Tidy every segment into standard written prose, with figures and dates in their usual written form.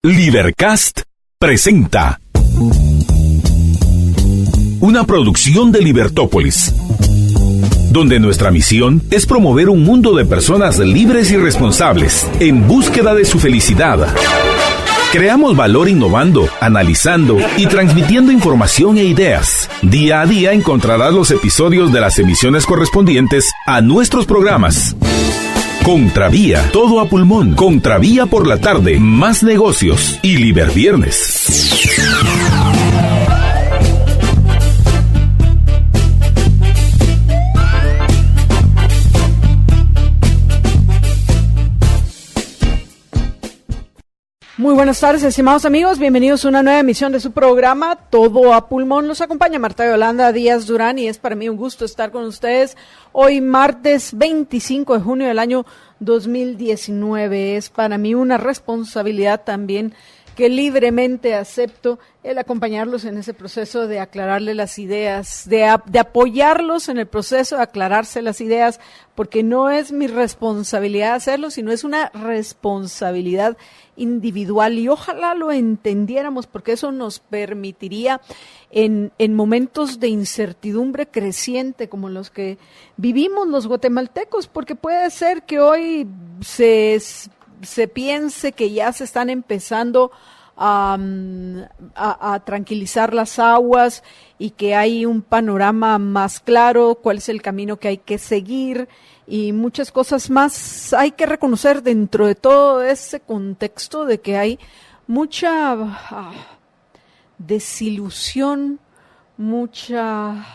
Libercast presenta una producción de Libertópolis, donde nuestra misión es promover un mundo de personas libres y responsables en búsqueda de su felicidad. Creamos valor innovando, analizando y transmitiendo información e ideas. Día a día encontrarás los episodios de las emisiones correspondientes a nuestros programas. Contravía, todo a pulmón. Contravía por la tarde, más negocios y Liberviernes. Muy buenas tardes, estimados amigos, bienvenidos a una nueva emisión de su programa Todo a Pulmón. Los acompaña Marta Yolanda Díaz Durán y es para mí un gusto estar con ustedes hoy martes 25 de junio del año 2019. Es para mí una responsabilidad también que libremente acepto el acompañarlos en ese proceso de aclararle las ideas, de apoyarlos en el proceso de aclararse las ideas, porque no es mi responsabilidad hacerlo, sino es una responsabilidad individual y ojalá lo entendiéramos, porque eso nos permitiría en momentos de incertidumbre creciente como los que vivimos los guatemaltecos, porque puede ser que hoy se piense que ya se están empezando a tranquilizar las aguas y que hay un panorama más claro, cuál es el camino que hay que seguir y muchas cosas más. Hay que reconocer dentro de todo ese contexto de que hay mucha desilusión, mucha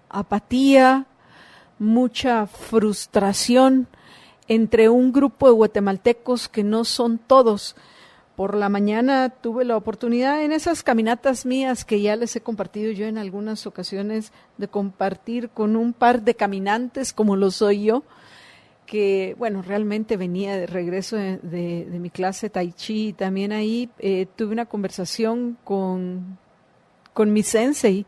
apatía, mucha frustración entre un grupo de guatemaltecos que no son todos. Por la mañana tuve la oportunidad en esas caminatas mías que ya les he compartido yo en algunas ocasiones, de compartir con un par de caminantes como lo soy yo, que bueno, realmente venía de regreso de mi clase Tai Chi y también ahí tuve una conversación con mi sensei.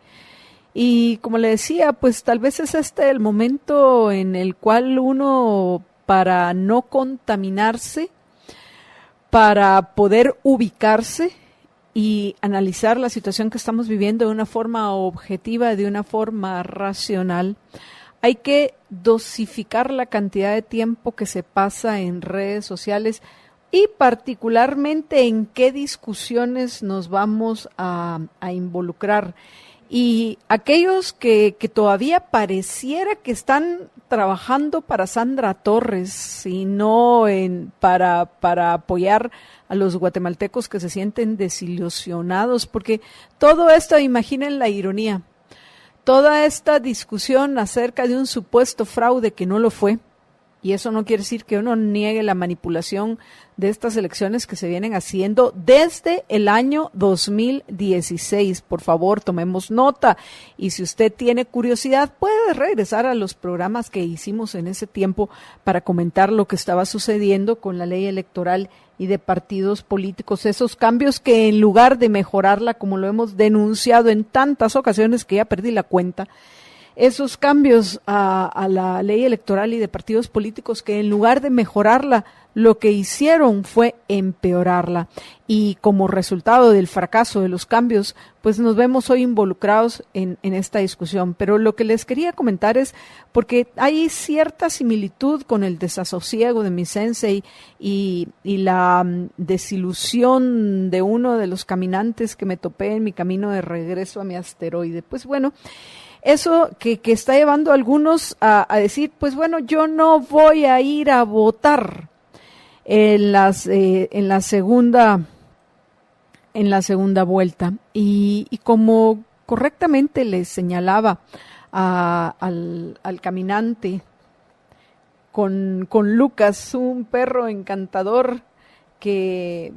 Y como le decía, pues tal vez es el momento en el cual uno, para no contaminarse, para poder ubicarse y analizar la situación que estamos viviendo de una forma objetiva, de una forma racional, hay que dosificar la cantidad de tiempo que se pasa en redes sociales y particularmente en qué discusiones nos vamos a involucrar. Y aquellos que todavía pareciera que están trabajando para Sandra Torres y no para apoyar a los guatemaltecos que se sienten desilusionados, porque todo esto, imaginen la ironía, toda esta discusión acerca de un supuesto fraude que no lo fue, y eso no quiere decir que uno niegue la manipulación de estas elecciones que se vienen haciendo desde el año 2016. Por favor, tomemos nota. Y si usted tiene curiosidad, puede regresar a los programas que hicimos en ese tiempo para comentar lo que estaba sucediendo con la ley electoral y de partidos políticos. Esos cambios que en lugar de mejorarla, como lo hemos denunciado en tantas ocasiones que ya perdí la cuenta, esos cambios a la ley electoral y de partidos políticos que en lugar de mejorarla, lo que hicieron fue empeorarla. Y como resultado del fracaso de los cambios, pues nos vemos hoy involucrados en esta discusión. Pero lo que les quería comentar es, porque hay cierta similitud con el desasosiego de mi sensei y la desilusión de uno de los caminantes que me topé en mi camino de regreso a mi asteroide. Pues bueno, eso que está llevando a algunos a decir, pues bueno, yo no voy a ir a votar en la segunda vuelta. Y como correctamente le señalaba al caminante con Lucas, un perro encantador que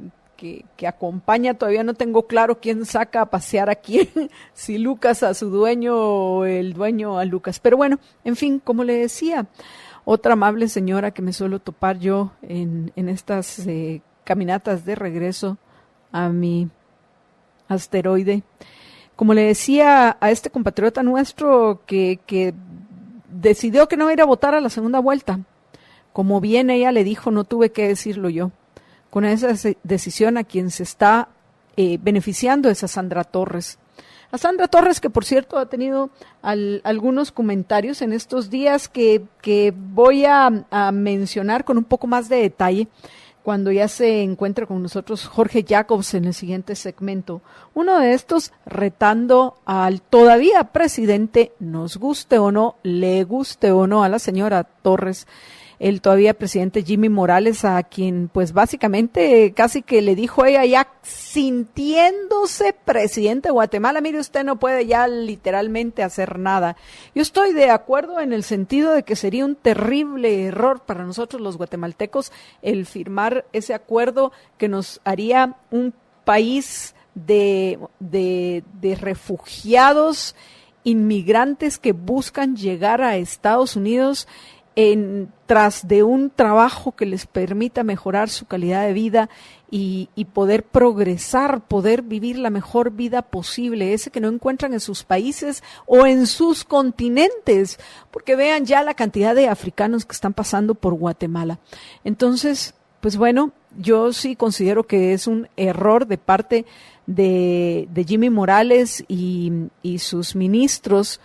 acompaña, todavía no tengo claro quién saca a pasear a quién, si Lucas a su dueño o el dueño a Lucas. Pero bueno, en fin, como le decía, otra amable señora que me suelo topar yo en estas caminatas de regreso a mi asteroide. Como le decía a este compatriota nuestro que decidió que no iba a ir a votar a la segunda vuelta. Como bien ella le dijo, no tuve que decirlo yo. con esa decisión a quien se está beneficiando es a Sandra Torres. A Sandra Torres, que por cierto ha tenido algunos comentarios en estos días que voy a mencionar con un poco más de detalle cuando ya se encuentra con nosotros Jorge Jacobs en el siguiente segmento. Uno de estos retando al todavía presidente, nos guste o no, le guste o no a la señora Torres, el todavía presidente Jimmy Morales, a quien pues básicamente casi que le dijo ella ya sintiéndose presidente de Guatemala, mire, usted no puede ya literalmente hacer nada. Yo estoy de acuerdo en el sentido de que sería un terrible error para nosotros los guatemaltecos el firmar ese acuerdo que nos haría un país de refugiados, inmigrantes que buscan llegar a Estados Unidos tras de un trabajo que les permita mejorar su calidad de vida y poder progresar, poder vivir la mejor vida posible, ese que no encuentran en sus países o en sus continentes, porque vean ya la cantidad de africanos que están pasando por Guatemala. Entonces, pues bueno, yo sí considero que es un error de parte de Jimmy Morales y sus ministros,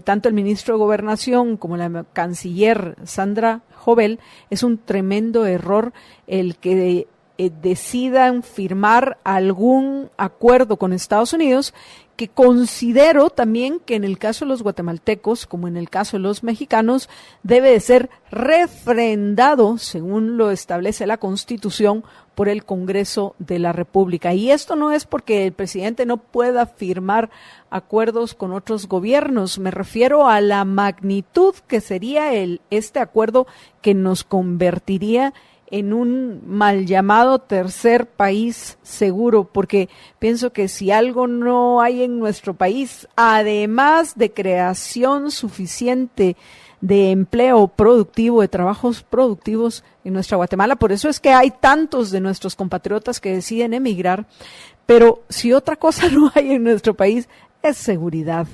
tanto el ministro de Gobernación como la canciller Sandra Jovel. Es un tremendo error el que decidan firmar algún acuerdo con Estados Unidos, que considero también que en el caso de los guatemaltecos, como en el caso de los mexicanos, debe de ser refrendado, según lo establece la Constitución, por el Congreso de la República. Y esto no es porque el presidente no pueda firmar acuerdos con otros gobiernos, me refiero a la magnitud que sería este acuerdo que nos convertiría en un mal llamado tercer país seguro, porque pienso que si algo no hay en nuestro país, además de creación suficiente de empleo productivo, de trabajos productivos en nuestra Guatemala, por eso es que hay tantos de nuestros compatriotas que deciden emigrar, pero si otra cosa no hay en nuestro país, es seguridad.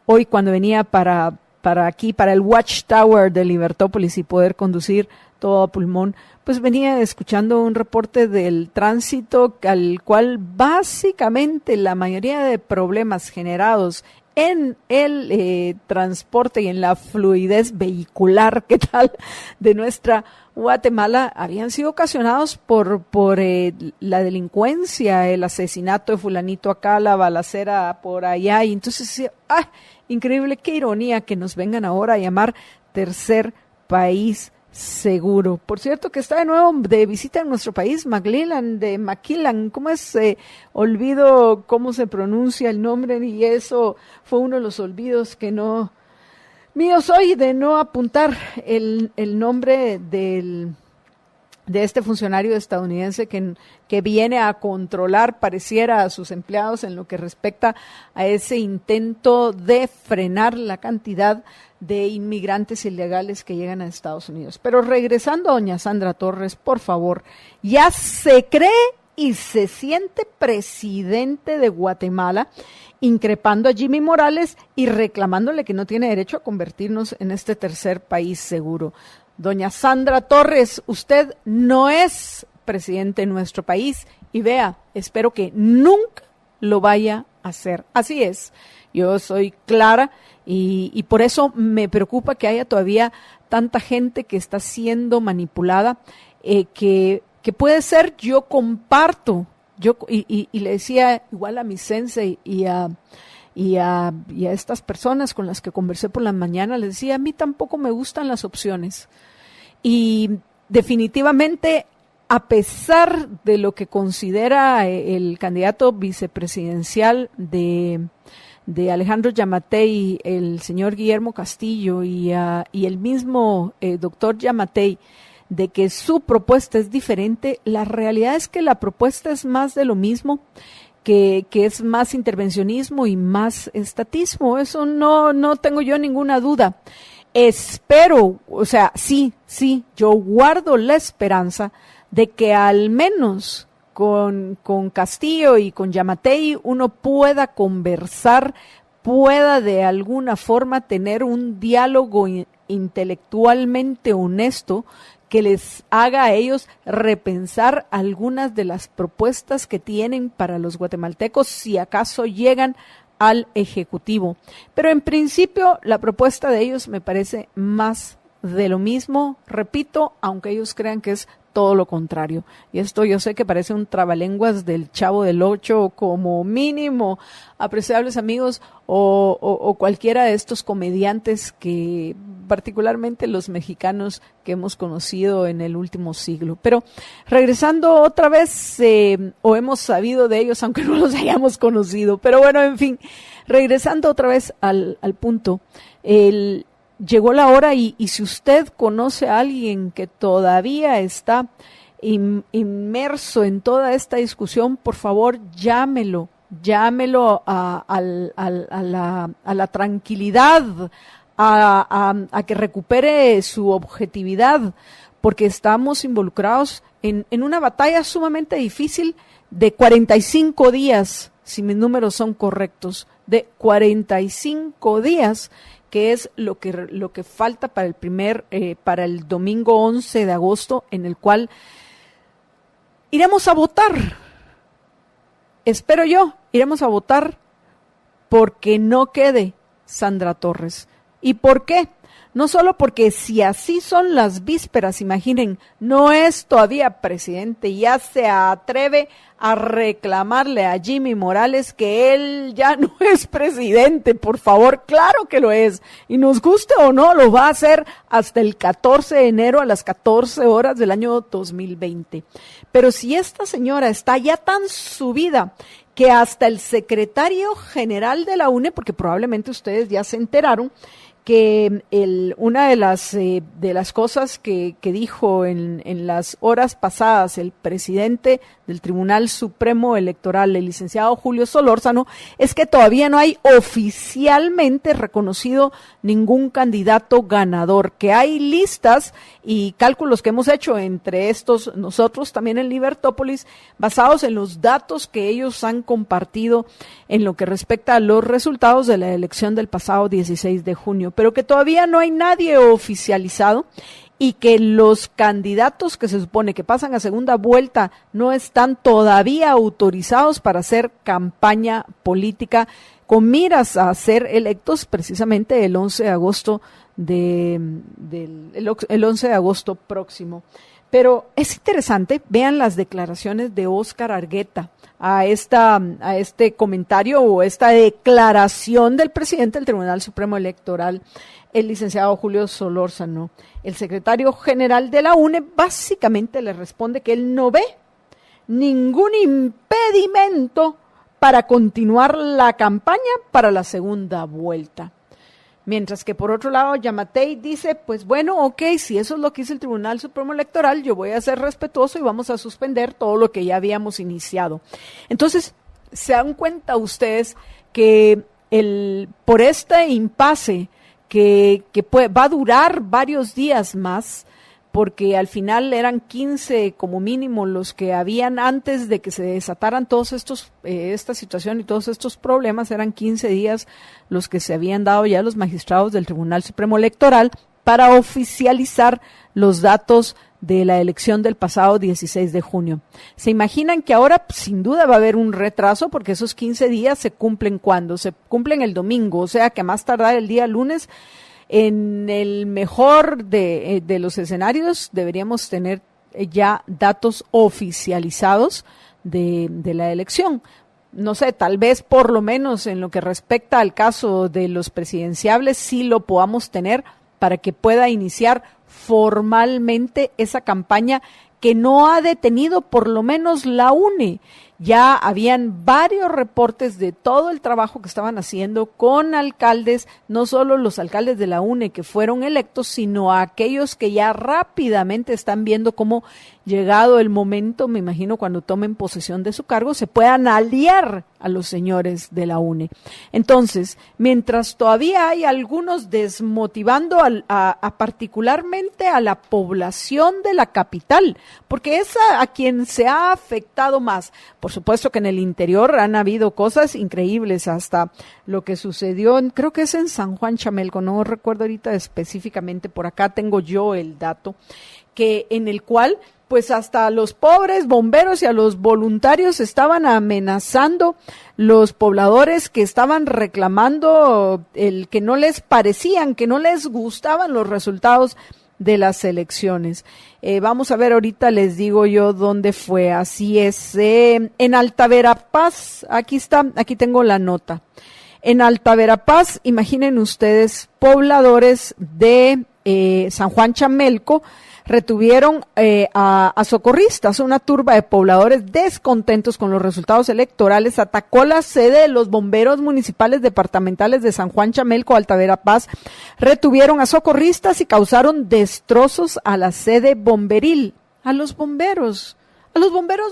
Hoy cuando venía para aquí, para el Watchtower de Libertópolis y poder conducir todo a pulmón, pues venía escuchando un reporte del tránsito al cual básicamente la mayoría de problemas generados en el transporte y en la fluidez vehicular, ¿qué tal?, de nuestra Guatemala, habían sido ocasionados por la delincuencia, el asesinato de fulanito acá, la balacera por allá, y entonces, increíble, qué ironía que nos vengan ahora a llamar tercer país seguro. Por cierto, que está de nuevo de visita en nuestro país, Maquillan, ¿cómo es? Olvido cómo se pronuncia el nombre, y eso fue uno de los olvidos que no míos hoy, de no apuntar el nombre de este funcionario estadounidense que viene a controlar, pareciera, a sus empleados en lo que respecta a ese intento de frenar la cantidad de inmigrantes ilegales que llegan a Estados Unidos. Pero regresando a doña Sandra Torres, por favor, ya se cree y se siente presidente de Guatemala, increpando a Jimmy Morales y reclamándole que no tiene derecho a convertirnos en este tercer país seguro. Doña Sandra Torres, usted no es presidente de nuestro país y vea, espero que nunca lo vaya a hacer. Así es, yo soy clara y por eso me preocupa que haya todavía tanta gente que está siendo manipulada, que puede ser, yo comparto, y le decía igual a mi sensei y a estas personas con las que conversé por la mañana, les decía, a mí tampoco me gustan las opciones. Y definitivamente, a pesar de lo que considera el candidato vicepresidencial de Alejandro Yamatei, el señor Guillermo Castillo, y el mismo doctor Yamatei, de que su propuesta es diferente, la realidad es que la propuesta es más de lo mismo, que es más intervencionismo y más estatismo. Eso no tengo yo ninguna duda. Espero, o sea, sí, yo guardo la esperanza de que al menos con Castillo y con Yamatei uno pueda conversar, pueda de alguna forma tener un diálogo intelectualmente honesto que les haga a ellos repensar algunas de las propuestas que tienen para los guatemaltecos, si acaso llegan al Ejecutivo. Pero en principio la propuesta de ellos me parece más de lo mismo, repito, aunque ellos crean que es todo lo contrario. Y esto yo sé que parece un trabalenguas del Chavo del Ocho como mínimo, apreciables amigos, o cualquiera de estos comediantes que particularmente los mexicanos que hemos conocido en el último siglo. Pero regresando otra vez, o hemos sabido de ellos aunque no los hayamos conocido, pero bueno, en fin, regresando otra vez al punto, llegó la hora y si usted conoce a alguien que todavía está inmerso en toda esta discusión, por favor, llámelo a la tranquilidad, a que recupere su objetividad, porque estamos involucrados en una batalla sumamente difícil de 45 días, si mis números son correctos, de 45 días, que es lo que falta para para el domingo 11 de agosto, en el cual iremos a votar. Espero yo, iremos a votar porque no quede Sandra Torres. ¿Y por qué? No solo porque si así son las vísperas, imaginen, no es todavía presidente, ya se atreve a reclamarle a Jimmy Morales que él ya no es presidente, por favor, claro que lo es, y nos guste o no, lo va a hacer hasta el 14 de enero a las 14 horas del año 2020. Pero si esta señora está ya tan subida que hasta el secretario general de la UNE, porque probablemente ustedes ya se enteraron, que una de las cosas que dijo en las horas pasadas el presidente del Tribunal Supremo Electoral, el licenciado Julio Solórzano, es que todavía no hay oficialmente reconocido ningún candidato ganador, que hay listas y cálculos que hemos hecho entre estos nosotros también en Libertópolis, basados en los datos que ellos han compartido en lo que respecta a los resultados de la elección del pasado 16 de junio, pero que todavía no hay nadie oficializado y que los candidatos que se supone que pasan a segunda vuelta no están todavía autorizados para hacer campaña política con miras a ser electos precisamente el 11 de agosto el 11 de agosto próximo. Pero es interesante, vean las declaraciones de Óscar Argueta a este comentario o esta declaración del presidente del Tribunal Supremo Electoral, el licenciado Julio Solórzano. El secretario general de la UNE básicamente le responde que él no ve ningún impedimento para continuar la campaña para la segunda vuelta. Mientras que por otro lado Yamatei dice, pues bueno, ok, si eso es lo que dice el Tribunal Supremo Electoral, yo voy a ser respetuoso y vamos a suspender todo lo que ya habíamos iniciado. Entonces, se dan cuenta ustedes que por este impasse que va a durar varios días más, porque al final eran 15 como mínimo los que habían antes de que se desataran todos esta situación y todos estos problemas, eran 15 días los que se habían dado ya los magistrados del Tribunal Supremo Electoral para oficializar los datos de la elección del pasado 16 de junio. ¿Se imaginan que ahora sin duda va a haber un retraso porque esos 15 días se cumplen cuando? Se cumplen el domingo, o sea que a más tardar el día lunes. En el mejor de los escenarios deberíamos tener ya datos oficializados de la elección. No sé, tal vez por lo menos en lo que respecta al caso de los presidenciables sí lo podamos tener para que pueda iniciar formalmente esa campaña que no ha detenido por lo menos la UNE. Ya habían varios reportes de todo el trabajo que estaban haciendo con alcaldes, no solo los alcaldes de la UNE que fueron electos, sino a aquellos que ya rápidamente están viendo cómo, llegado el momento, me imagino cuando tomen posesión de su cargo, se puedan aliar a los señores de la UNE. Entonces, mientras todavía hay algunos desmotivando a particularmente a la población de la capital, porque es a quien se ha afectado más. Por supuesto que en el interior han habido cosas increíbles, hasta lo que sucedió, creo que es en San Juan Chamelco, no recuerdo ahorita específicamente, por acá tengo yo el dato, que en el cual pues hasta a los pobres bomberos y a los voluntarios estaban amenazando los pobladores que estaban reclamando el que no les parecían, que no les gustaban los resultados de las elecciones. Vamos a ver, ahorita les digo yo dónde fue. Así es, en Alta Verapaz, aquí está, aquí tengo la nota. En Alta Verapaz, imaginen ustedes, pobladores de San Juan Chamelco retuvieron a socorristas. Una turba de pobladores descontentos con los resultados electorales atacó la sede de los bomberos municipales departamentales de San Juan Chamelco, Alta Verapaz. Retuvieron a socorristas y causaron destrozos a la sede bomberil. A los bomberos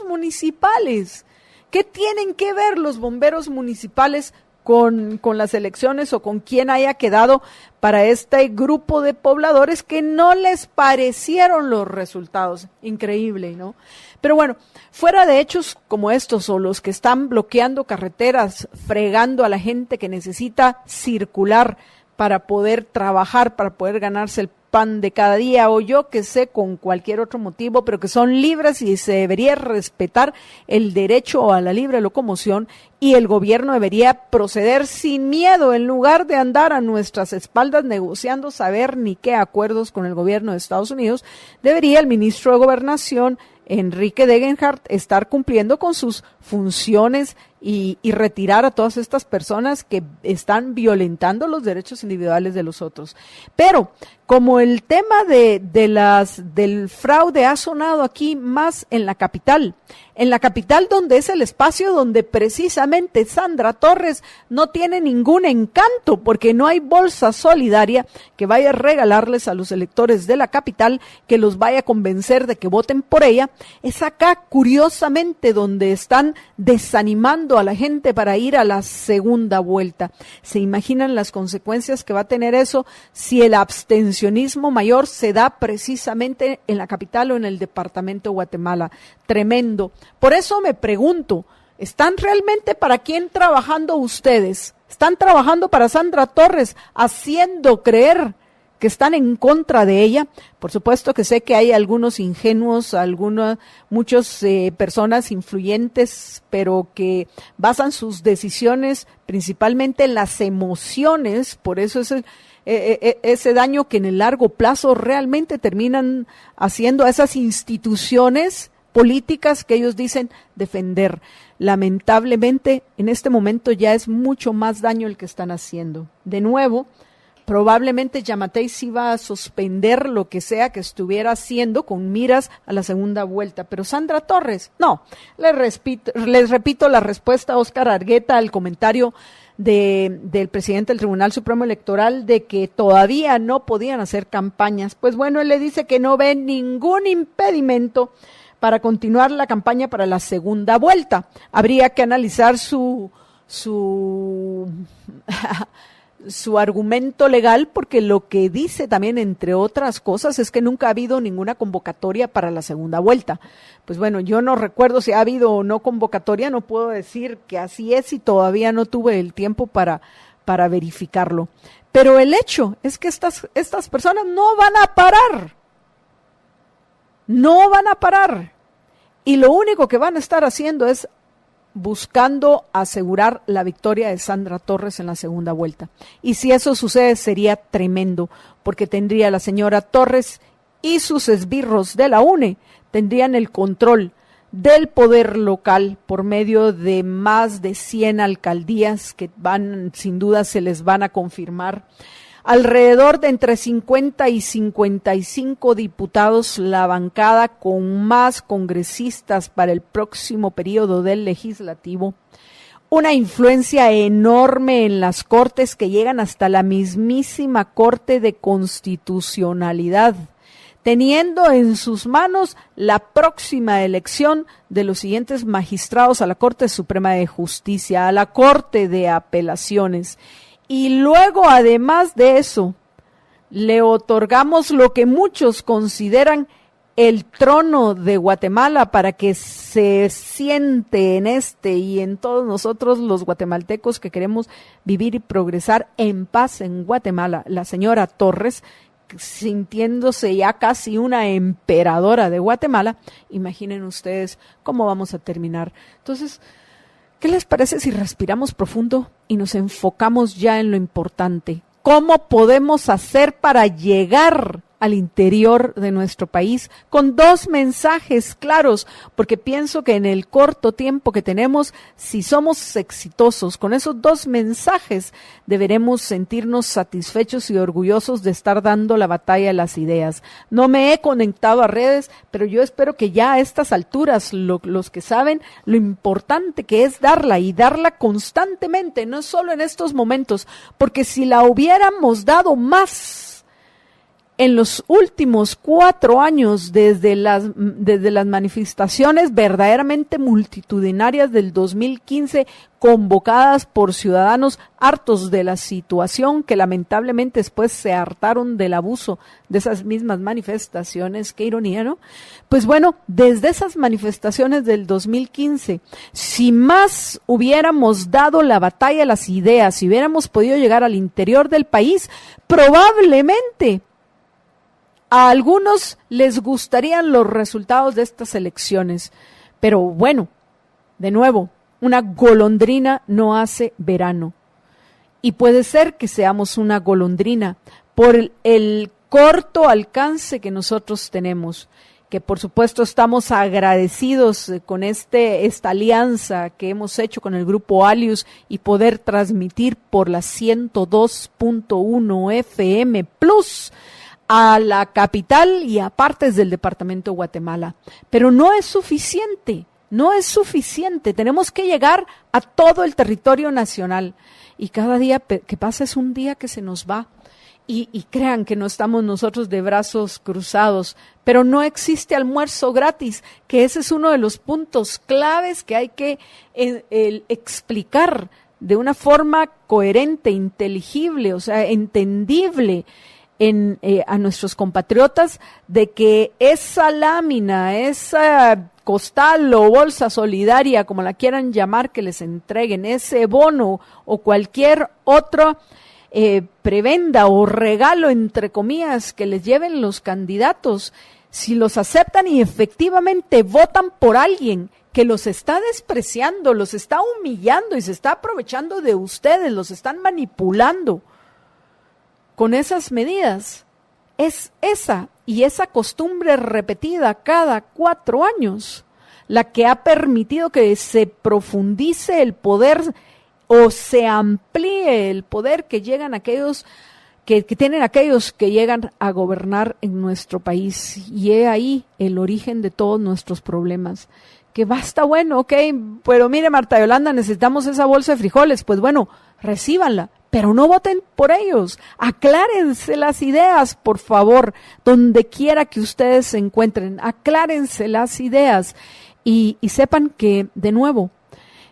municipales. ¿Qué tienen que ver los bomberos municipales con las elecciones o con quién haya quedado para este grupo de pobladores que no les parecieron los resultados? Increíble, ¿no? Pero bueno, fuera de hechos como estos o los que están bloqueando carreteras, fregando a la gente que necesita circular para poder trabajar, para poder ganarse el pan de cada día, o yo que sé, con cualquier otro motivo, pero que son libres y se debería respetar el derecho a la libre locomoción, y el gobierno debería proceder sin miedo en lugar de andar a nuestras espaldas negociando saber ni qué acuerdos con el gobierno de Estados Unidos. Debería el ministro de Gobernación, Enrique Degenhardt, estar cumpliendo con sus funciones y retirar a todas estas personas que están violentando los derechos individuales de los otros. Pero como el tema del fraude ha sonado aquí más en la capital donde es el espacio donde precisamente Sandra Torres no tiene ningún encanto, porque no hay bolsa solidaria que vaya a regalarles a los electores de la capital, que los vaya a convencer de que voten por ella. Es acá, curiosamente, donde están desanimando a la gente para ir a la segunda vuelta. ¿Se imaginan las consecuencias que va a tener eso si el abstencionismo mayor se da precisamente en la capital o en el departamento de Guatemala? Tremendo. Por eso me pregunto, ¿están realmente para quién trabajando ustedes? ¿Están trabajando para Sandra Torres, haciendo creer que están en contra de ella? Por supuesto que sé que hay algunos ingenuos, muchas personas influyentes, pero que basan sus decisiones principalmente en las emociones. Por eso es ese daño que en el largo plazo realmente terminan haciendo a esas instituciones políticas que ellos dicen defender. Lamentablemente, en este momento ya es mucho más daño el que están haciendo. De nuevo, probablemente Yamatei sí va a suspender lo que sea que estuviera haciendo con miras a la segunda vuelta, pero Sandra Torres, no. Les repito la respuesta a Óscar Argueta al comentario del presidente del Tribunal Supremo Electoral de que todavía no podían hacer campañas. Pues bueno, él le dice que no ve ningún impedimento para continuar la campaña para la segunda vuelta. Habría que analizar su argumento legal, porque lo que dice también, entre otras cosas, es que nunca ha habido ninguna convocatoria para la segunda vuelta. Pues bueno, yo no recuerdo si ha habido o no convocatoria, no puedo decir que así es y todavía no tuve el tiempo para verificarlo. Pero el hecho es que estas personas no van a parar. No van a parar. Y lo único que van a estar haciendo es buscando asegurar la victoria de Sandra Torres en la segunda vuelta. Y si eso sucede sería tremendo, porque tendría la señora Torres y sus esbirros de la UNE, tendrían el control del poder local por medio de más de 100 alcaldías que sin duda se les van a confirmar. Alrededor de entre 50 y 55 diputados, la bancada con más congresistas para el próximo periodo del legislativo. Una influencia enorme en las cortes que llegan hasta la mismísima Corte de Constitucionalidad, teniendo en sus manos la próxima elección de los siguientes magistrados a la Corte Suprema de Justicia, a la Corte de Apelaciones. Y luego, además de eso, le otorgamos lo que muchos consideran el trono de Guatemala para que se siente en y en todos nosotros los guatemaltecos que queremos vivir y progresar en paz en Guatemala, la señora Torres, sintiéndose ya casi una emperadora de Guatemala, imaginen ustedes cómo vamos a terminar. Entonces, ¿qué les parece si respiramos profundo y nos enfocamos ya en lo importante? ¿Cómo podemos hacer para llegar al interior de nuestro país con 2 mensajes claros? Porque pienso que en el corto tiempo que tenemos, si somos exitosos con esos 2 mensajes, deberemos sentirnos satisfechos y orgullosos de estar dando la batalla a las ideas. No me he conectado a redes, pero yo espero que ya a estas alturas, los que saben lo importante que es darla y darla constantemente, no solo en estos momentos, porque si la hubiéramos dado más en los últimos 4 años, desde las manifestaciones verdaderamente multitudinarias del 2015, convocadas por ciudadanos hartos de la situación, que lamentablemente después se hartaron del abuso de esas mismas manifestaciones, qué ironía, ¿no? Pues bueno, desde esas manifestaciones del 2015, si más hubiéramos dado la batalla a las ideas, si hubiéramos podido llegar al interior del país, probablemente a algunos les gustarían los resultados de estas elecciones, pero bueno, de nuevo, una golondrina no hace verano. Y puede ser que seamos una golondrina por el corto alcance que nosotros tenemos, que por supuesto estamos agradecidos con esta alianza que hemos hecho con el Grupo Alius y poder transmitir por la 102.1 FM Plus a la capital y a partes del departamento de Guatemala. Pero no es suficiente, tenemos que llegar a todo el territorio nacional y cada día que pasa es un día que se nos va y crean que no estamos nosotros de brazos cruzados, pero no existe almuerzo gratis, que ese es uno de los puntos claves que hay que explicar de una forma coherente, inteligible, o sea, entendible a nuestros compatriotas, de que esa lámina, esa costal o bolsa solidaria, como la quieran llamar, que les entreguen, ese bono o cualquier otro prebenda o regalo, entre comillas, que les lleven los candidatos, si los aceptan y efectivamente votan por alguien que los está despreciando, los está humillando y se está aprovechando de ustedes, los están manipulando con esas medidas, es esa costumbre repetida cada 4 años la que ha permitido que se profundice el poder o se amplíe el poder que llegan aquellos que tienen aquellos que llegan a gobernar en nuestro país. Y he ahí el origen de todos nuestros problemas. Que basta, bueno, ok, pero mire, Marta Yolanda, necesitamos esa bolsa de frijoles. Pues bueno, recíbanla, pero no voten por ellos. Aclárense las ideas, por favor, donde quiera que ustedes se encuentren. Aclárense las ideas y sepan que, de nuevo,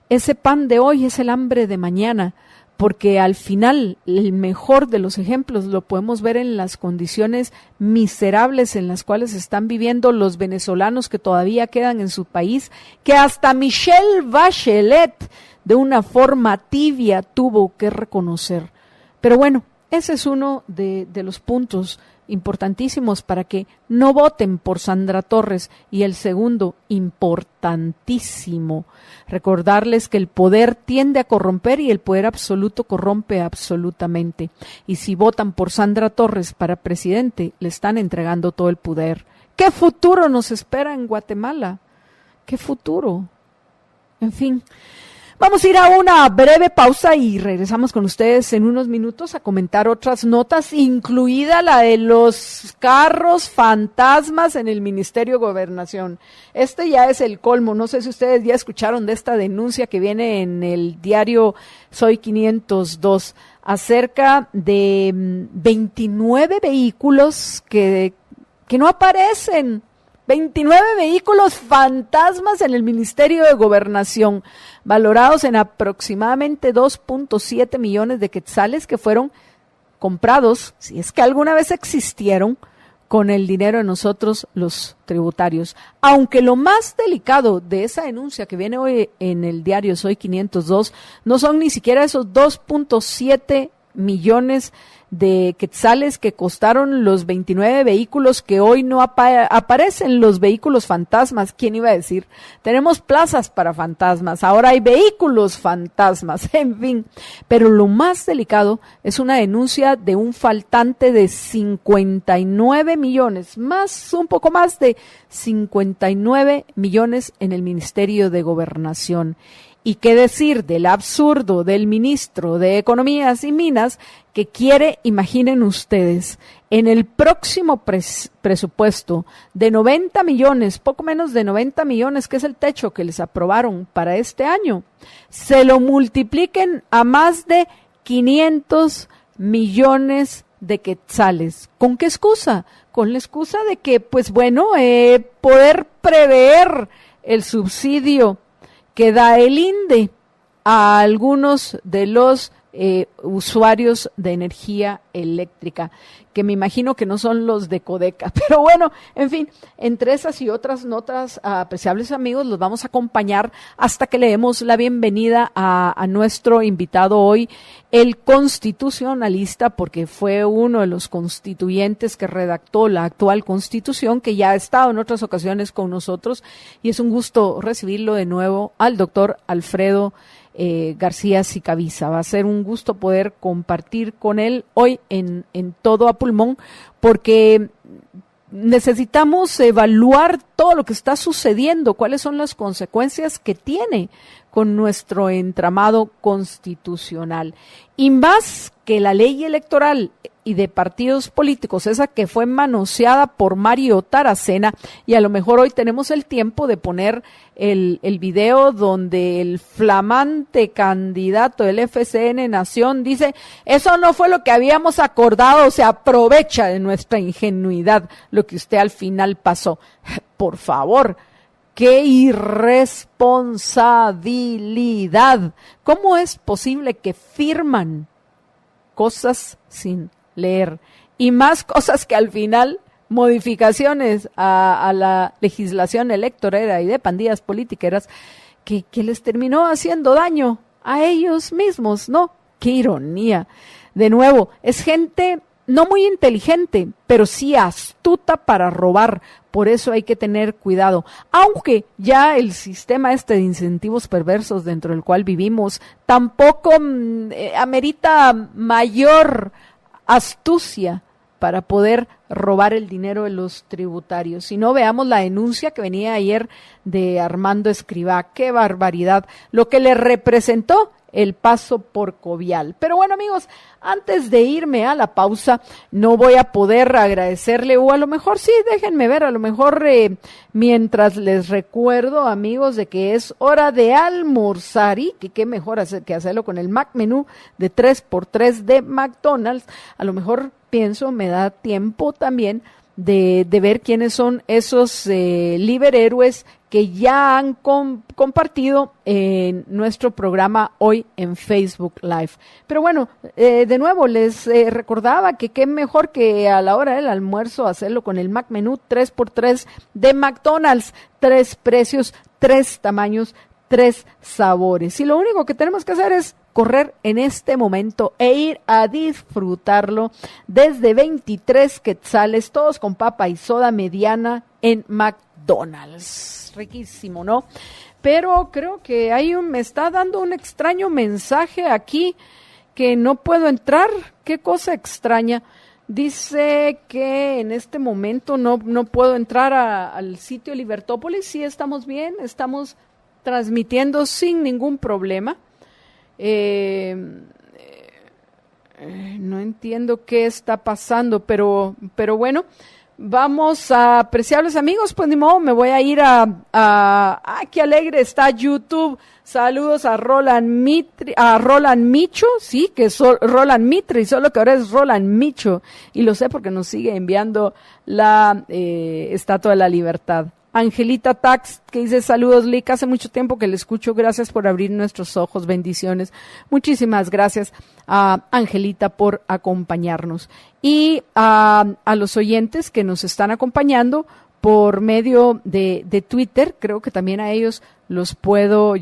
ese pan de hoy es el hambre de mañana, porque al final el mejor de los ejemplos lo podemos ver en las condiciones miserables en las cuales están viviendo los venezolanos que todavía quedan en su país, que hasta Michelle Bachelet de una forma tibia tuvo que reconocer. Pero bueno, ese es uno de los puntos importantísimos para que no voten por Sandra Torres. Y el segundo, importantísimo, recordarles que el poder tiende a corromper y el poder absoluto corrompe absolutamente. Y si votan por Sandra Torres para presidente, le están entregando todo el poder. ¿Qué futuro nos espera en Guatemala? ¿Qué futuro? En fin. Vamos a ir a una breve pausa y regresamos con ustedes en unos minutos a comentar otras notas, incluida la de los carros fantasmas en el Ministerio de Gobernación. Este ya es el colmo. No sé si ustedes ya escucharon de esta denuncia que viene en el diario Soy 502 acerca de 29 vehículos que no aparecen. 29 vehículos fantasmas en el Ministerio de Gobernación, valorados en aproximadamente 2.7 millones de quetzales que fueron comprados, si es que alguna vez existieron, con el dinero de nosotros los tributarios. Aunque lo más delicado de esa denuncia que viene hoy en el diario Soy 502 no son ni siquiera esos 2.7 millones de quetzales que costaron los 29 vehículos que hoy no aparecen, los vehículos fantasmas. ¿Quién iba a decir? Tenemos plazas para fantasmas, ahora hay vehículos fantasmas, en fin. Pero lo más delicado es una denuncia de un faltante de 59 millones, un poco más de 59 millones en el Ministerio de Gobernación. Y qué decir del absurdo del ministro de Economías y Minas que quiere, imaginen ustedes, en el próximo presupuesto de 90 millones, poco menos de 90 millones, que es el techo que les aprobaron para este año, se lo multipliquen a más de 500 millones de quetzales. ¿Con qué excusa? Con la excusa de que, pues bueno, poder prever el subsidio que da el INDE a algunos de los usuarios de energía eléctrica, que me imagino que no son los de Codeca, pero bueno, en fin, entre esas y otras notas, apreciables amigos, los vamos a acompañar hasta que le demos la bienvenida a nuestro invitado hoy, el constitucionalista, porque fue uno de los constituyentes que redactó la actual Constitución, que ya ha estado en otras ocasiones con nosotros, y es un gusto recibirlo de nuevo al doctor Alfredo García Sicabiza. Va a ser un gusto poder compartir con él hoy en Todo a Pulmón, porque necesitamos evaluar todo lo que está sucediendo, cuáles son las consecuencias que tiene con nuestro entramado constitucional. Y más que la ley electoral y de partidos políticos, esa que fue manoseada por Mario Taracena, y a lo mejor hoy tenemos el tiempo de poner el video donde el flamante candidato del FCN Nación dice, eso no fue lo que habíamos acordado, se aprovecha de nuestra ingenuidad lo que usted al final pasó. Por favor, ¡qué irresponsabilidad! ¿Cómo es posible que firman cosas sin leer? Y más cosas que al final, modificaciones a la legislación electoral y de pandillas politiqueras, que les terminó haciendo daño a ellos mismos, ¿no? ¡Qué ironía! De nuevo, es gente no muy inteligente, pero sí astuta para robar. Por eso hay que tener cuidado. Aunque ya el sistema de incentivos perversos dentro del cual vivimos tampoco amerita mayor astucia para poder robar el dinero de los tributarios. Si no, veamos la denuncia que venía ayer de Armando Escrivá. ¡Qué barbaridad! Lo que le representó el paso por Covial. Pero bueno, amigos, antes de irme a la pausa, no voy a poder agradecerle, o a lo mejor sí, déjenme ver, a lo mejor mientras les recuerdo, amigos, de que es hora de almorzar y que qué mejor que hacerlo con el Mac Menú de 3x3 de McDonald's. A lo mejor pienso, me da tiempo también de ver quiénes son esos liberhéroes que ya han compartido en nuestro programa hoy en Facebook Live. Pero bueno, de nuevo les recordaba que qué mejor que a la hora del almuerzo hacerlo con el Mac Menú 3x3 de McDonald's. 3 precios, 3 tamaños, 3 sabores. Y lo único que tenemos que hacer es correr en este momento e ir a disfrutarlo desde 23 quetzales, todos con papa y soda mediana en McDonald's. Riquísimo, ¿no? Pero creo que me está dando un extraño mensaje aquí que no puedo entrar. Qué cosa extraña. Dice que en este momento no puedo entrar al sitio Libertópolis. Sí, estamos bien, estamos transmitiendo sin ningún problema. No entiendo qué está pasando, pero bueno, vamos a apreciables amigos, pues ni modo, me voy a ir qué alegre está YouTube. Saludos a Roland Micho, sí, que es Roland Mitre, solo que ahora es Roland Micho, y lo sé porque nos sigue enviando la Estatua de la Libertad. Angelita Tax, que dice, saludos Lick, hace mucho tiempo que le escucho, gracias por abrir nuestros ojos, bendiciones. Muchísimas gracias a Angelita por acompañarnos. Y a los oyentes que nos están acompañando por medio de Twitter, creo que también a ellos les puedo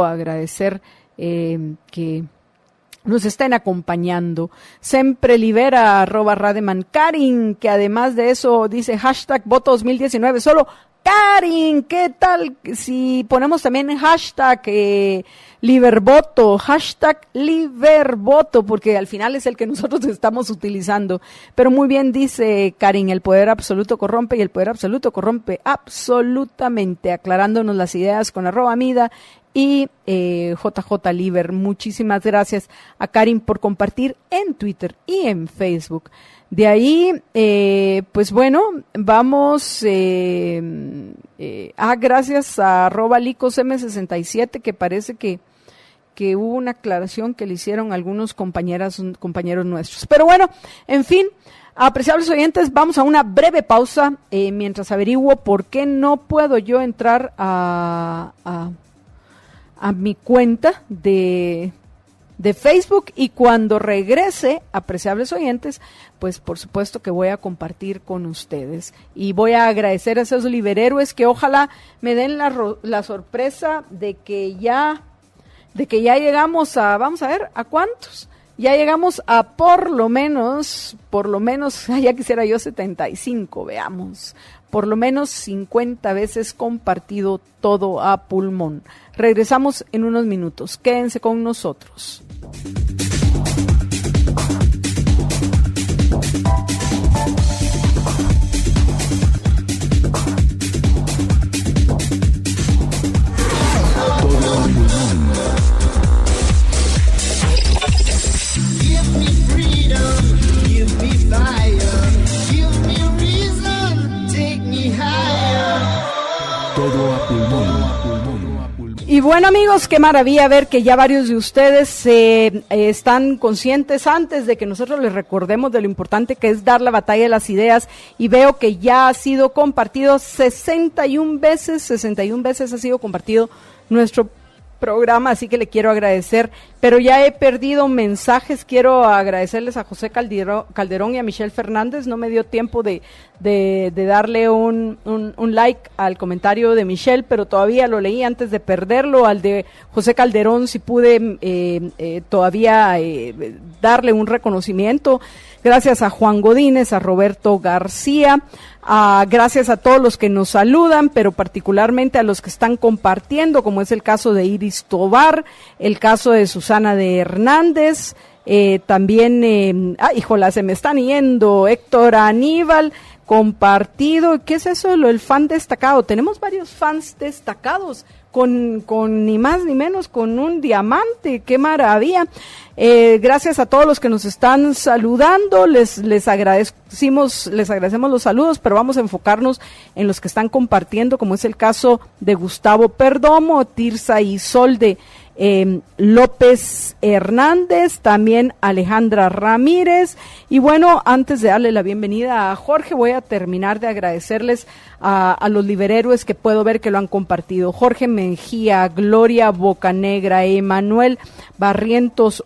agradecer que nos estén acompañando. Siempre libera @Rademan Karin, que además de eso dice hashtag voto 2019, solo Karin, ¿qué tal si ponemos también hashtag Libervoto, hashtag Libervoto, porque al final es el que nosotros estamos utilizando? Pero muy bien dice Karin, el poder absoluto corrompe y el poder absoluto corrompe absolutamente, aclarándonos las ideas con @Mida y JJ Liber. Muchísimas gracias a Karin por compartir en Twitter y en Facebook. De ahí, pues bueno, vamos, gracias a @LicosM67, que parece que hubo una aclaración que le hicieron algunos compañeros nuestros. Pero bueno, en fin, apreciables oyentes, vamos a una breve pausa, mientras averiguo por qué no puedo yo entrar a mi cuenta de Facebook, y cuando regrese, apreciables oyentes, pues por supuesto que voy a compartir con ustedes y voy a agradecer a esos liberhéroes que ojalá me den la sorpresa de que ya llegamos a, vamos a ver, ¿a cuántos? Ya llegamos a por lo menos, ya quisiera yo 75, veamos, por lo menos 50 veces compartido todo a pulmón. Regresamos en unos minutos, quédense con nosotros. Y bueno, amigos, qué maravilla ver que ya varios de ustedes están conscientes antes de que nosotros les recordemos de lo importante que es dar la batalla de las ideas, y veo que ya ha sido compartido 61 veces ha sido compartido nuestro programa, así que le quiero agradecer, pero ya he perdido mensajes. Quiero agradecerles a José Calderón y a Michelle Fernández. No me dio tiempo de darle un like al comentario de Michelle, pero todavía lo leí antes de perderlo. Al de José Calderón sí pude todavía darle un reconocimiento. Gracias a Juan Godínez, a Roberto García, gracias a todos los que nos saludan, pero particularmente a los que están compartiendo, como es el caso de Iris Tobar, el caso de Susana de Hernández, también, híjola, se me están yendo, Héctor Aníbal, compartido. ¿Qué es eso? El fan destacado. Tenemos varios fans destacados, con ni más ni menos, con un diamante. ¡Qué maravilla! Gracias a todos los que nos están saludando, les agradecemos los saludos, pero vamos a enfocarnos en los que están compartiendo, como es el caso de Gustavo Perdomo, Tirsa Isolde López Hernández, también Alejandra Ramírez. Y bueno, antes de darle la bienvenida a Jorge, voy a terminar de agradecerles a los liberhéroes que puedo ver que lo han compartido: Jorge Mejía, Gloria Bocanegra, Emanuel Barrientos,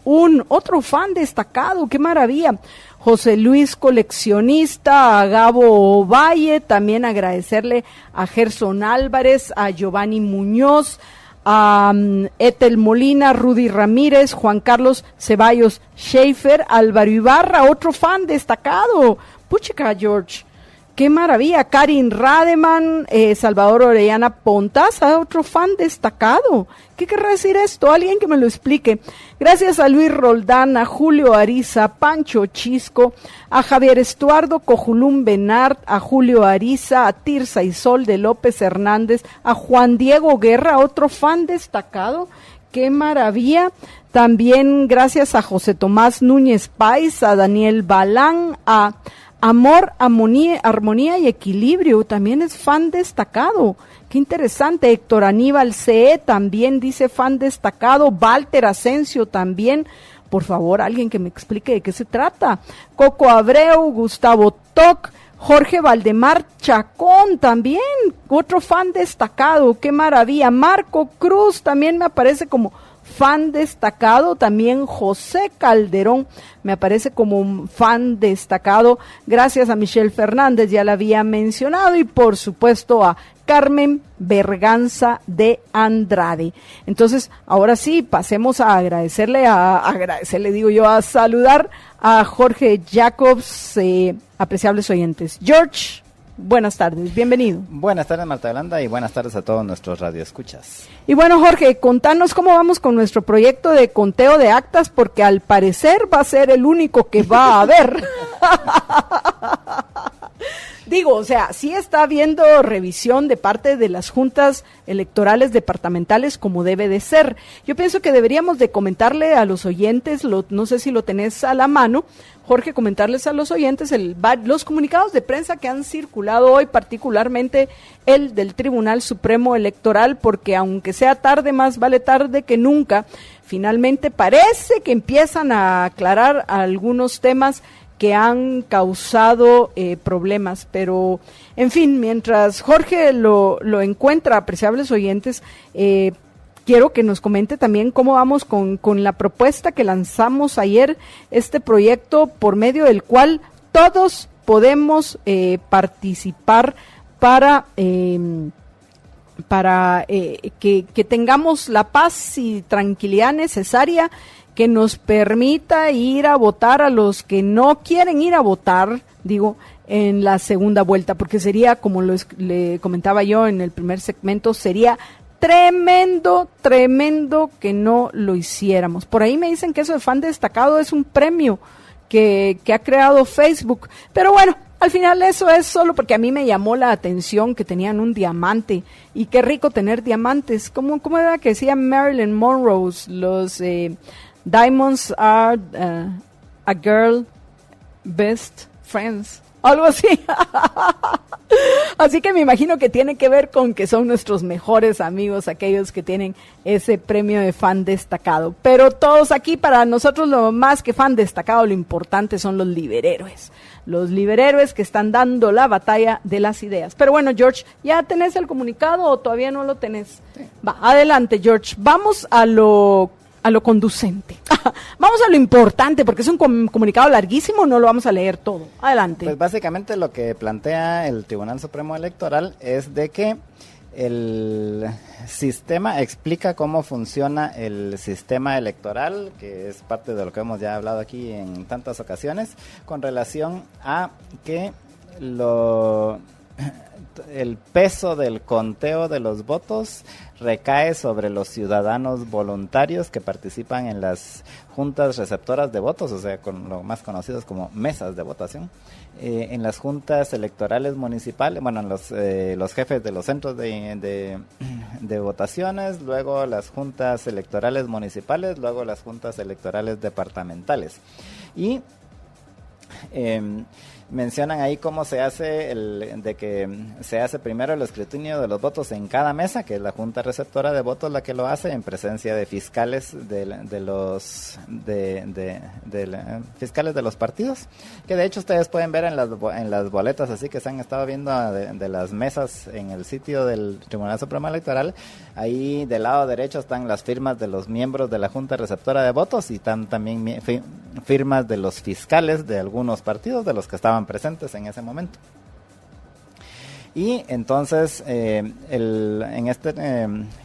otro fan destacado, qué maravilla, José Luis Coleccionista, a Gabo Valle, también agradecerle a Gerson Álvarez, a Giovanni Muñoz, a Ethel Molina, Rudy Ramírez, Juan Carlos Ceballos Schaefer, Álvaro Ibarra, otro fan destacado, puchica George, qué maravilla, Karin Rademan, Salvador Orellana Pontaza, otro fan destacado. ¿Qué querrá decir esto? Alguien que me lo explique. Gracias a Luis Roldán, a Julio Ariza, Pancho Chisco, a Javier Estuardo Cojulún Benart, a Julio Ariza, a Tirsa Isolde López Hernández, a Juan Diego Guerra, otro fan destacado. ¡Qué maravilla! También gracias a José Tomás Núñez Páez, a Daniel Balán, a Amor, Armonía y Equilibrio, también es fan destacado. Qué interesante. Héctor Aníbal CE también dice fan destacado. Walter Asensio también. Por favor, alguien que me explique de qué se trata. Coco Abreu, Gustavo Toc, Jorge Valdemar Chacón también, otro fan destacado. Qué maravilla. Marco Cruz también me aparece como fan destacado. También José Calderón me aparece como un fan destacado. Gracias a Michelle Fernández, ya la había mencionado, y por supuesto a Carmen Berganza de Andrade. Entonces, ahora sí, pasemos a a saludar a Jorge Jacobs, apreciables oyentes. George, buenas tardes, bienvenido. Buenas tardes, Marta Yolanda, y buenas tardes a todos nuestros radioescuchas. Y bueno, Jorge, contanos cómo vamos con nuestro proyecto de conteo de actas, porque al parecer va a ser el único que va a haber. Digo, o sea, sí está habiendo revisión de parte de las juntas electorales departamentales como debe de ser. Yo pienso que deberíamos de comentarle a los oyentes, no sé si lo tenés a la mano, Jorge, comentarles a los oyentes los comunicados de prensa que han circulado hoy, particularmente el del Tribunal Supremo Electoral, porque aunque sea tarde, más vale tarde que nunca, finalmente parece que empiezan a aclarar algunos temas que han causado problemas, pero en fin, mientras Jorge lo encuentra, apreciables oyentes, quiero que nos comente también cómo vamos con la propuesta que lanzamos ayer, este proyecto por medio del cual todos podemos participar para que tengamos la paz y tranquilidad necesaria que nos permita ir a votar a los que no quieren ir a votar, en la segunda vuelta, porque sería, como le comentaba yo en el primer segmento, sería tremendo que no lo hiciéramos. Por ahí me dicen que eso de fan destacado es un premio que ha creado Facebook, pero bueno, al final eso es solo porque a mí me llamó la atención que tenían un diamante, y qué rico tener diamantes, ¿cómo era que decía Marilyn Monroe? Los Diamonds are a girl best friends, algo así. Así que me imagino que tiene que ver con que son nuestros mejores amigos, aquellos que tienen ese premio de fan destacado. Pero todos aquí, para nosotros, lo más que fan destacado, lo importante son los liberhéroes. Los liberhéroes que están dando la batalla de las ideas. Pero bueno, George, ¿ya tenés el comunicado o todavía no lo tenés? Sí. Va, adelante, George. Vamos a lo conducente. Vamos a lo importante, porque es un comunicado larguísimo, no lo vamos a leer todo. Adelante. Pues básicamente lo que plantea el Tribunal Supremo Electoral es de que el sistema explica cómo funciona el sistema electoral, que es parte de lo que hemos ya hablado aquí en tantas ocasiones, con relación a que el peso del conteo de los votos recae sobre los ciudadanos voluntarios que participan en las juntas receptoras de votos, o sea, con lo más conocidos como mesas de votación, en las juntas electorales municipales, bueno, en los jefes de los centros de votaciones, luego las juntas electorales municipales, luego las juntas electorales departamentales. Y mencionan ahí cómo se hace se hace primero el escrutinio de los votos en cada mesa, que es la junta receptora de votos la que lo hace, en presencia de fiscales fiscales de los partidos, que de hecho ustedes pueden ver en las boletas así que se han estado viendo de las mesas en el sitio del Tribunal Supremo Electoral. Ahí del lado derecho están las firmas de los miembros de la junta receptora de votos, y están también firmas de los fiscales de algunos partidos, de los que estaban presentes en ese momento. Y entonces en este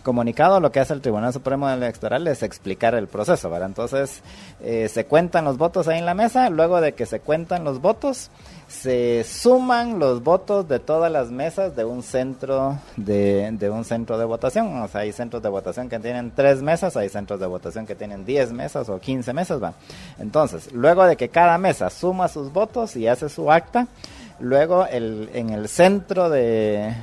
comunicado lo que hace el Tribunal Supremo Electoral es explicar el proceso, ¿verdad? Entonces se cuentan los votos ahí en la mesa. Luego de que se cuentan los votos, se suman los votos de todas las mesas de un centro de votación. O sea, hay centros de votación que tienen 3 mesas, hay centros de votación que tienen 10 mesas o 15 mesas, ¿va? Entonces, luego de que cada mesa suma sus votos y hace su acta, luego en el centro de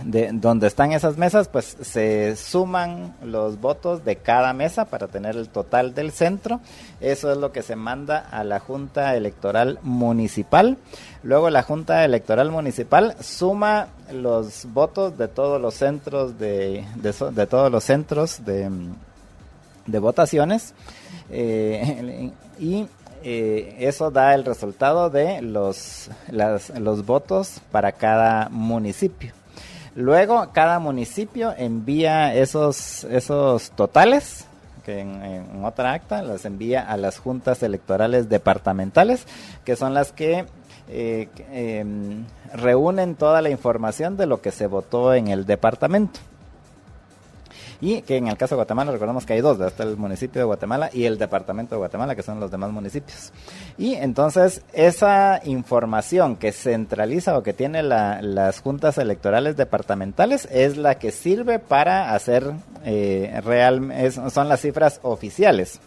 donde están esas mesas, pues se suman los votos de cada mesa para tener el total del centro. Eso es lo que se manda a la Junta Electoral Municipal. Luego la Junta Electoral Municipal suma los votos de todos los centros de votaciones, y eso da el resultado de los votos para cada municipio. Luego cada municipio envía esos totales, que en otra acta las envía a las juntas electorales departamentales, que son las que reúnen toda la información de lo que se votó en el departamento. Y que en el caso de Guatemala recordemos que hay dos, está el municipio de Guatemala y el departamento de Guatemala, que son los demás municipios. Y entonces esa información que centraliza o que tiene las juntas electorales departamentales es la que sirve para hacer son las cifras oficiales.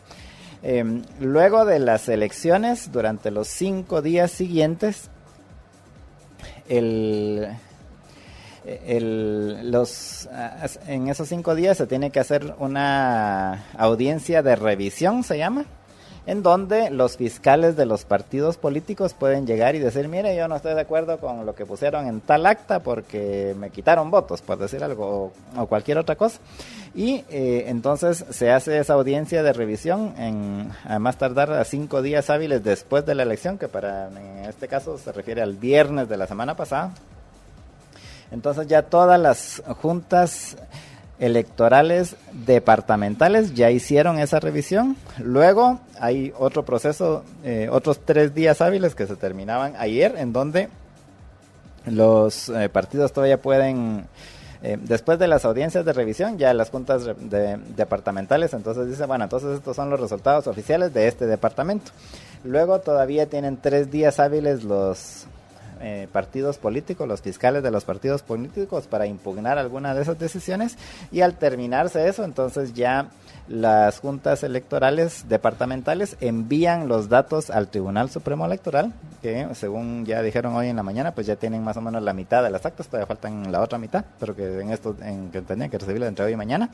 Luego de las elecciones, durante los 5 días siguientes, en esos 5 días se tiene que hacer una audiencia de revisión, se llama, en donde los fiscales de los partidos políticos pueden llegar y decir, mire, yo no estoy de acuerdo con lo que pusieron en tal acta porque me quitaron votos, por decir algo, o cualquier otra cosa. Y entonces se hace esa audiencia de revisión a más tardar a 5 días hábiles después de la elección, que en este caso se refiere al viernes de la semana pasada. Entonces ya todas las juntas electorales departamentales ya hicieron esa revisión. Luego hay otro proceso, otros 3 días hábiles que se terminaban ayer, en donde los partidos todavía pueden, después de las audiencias de revisión, ya las juntas departamentales, entonces dice, bueno, entonces estos son los resultados oficiales de este departamento. Luego todavía tienen 3 días hábiles los partidos políticos, los fiscales de los partidos políticos para impugnar alguna de esas decisiones, y al terminarse eso, entonces ya las juntas electorales departamentales envían los datos al Tribunal Supremo Electoral, que según ya dijeron hoy en la mañana, pues ya tienen más o menos la mitad de las actas, todavía faltan la otra mitad, pero que que tenían que recibirla entre hoy y mañana.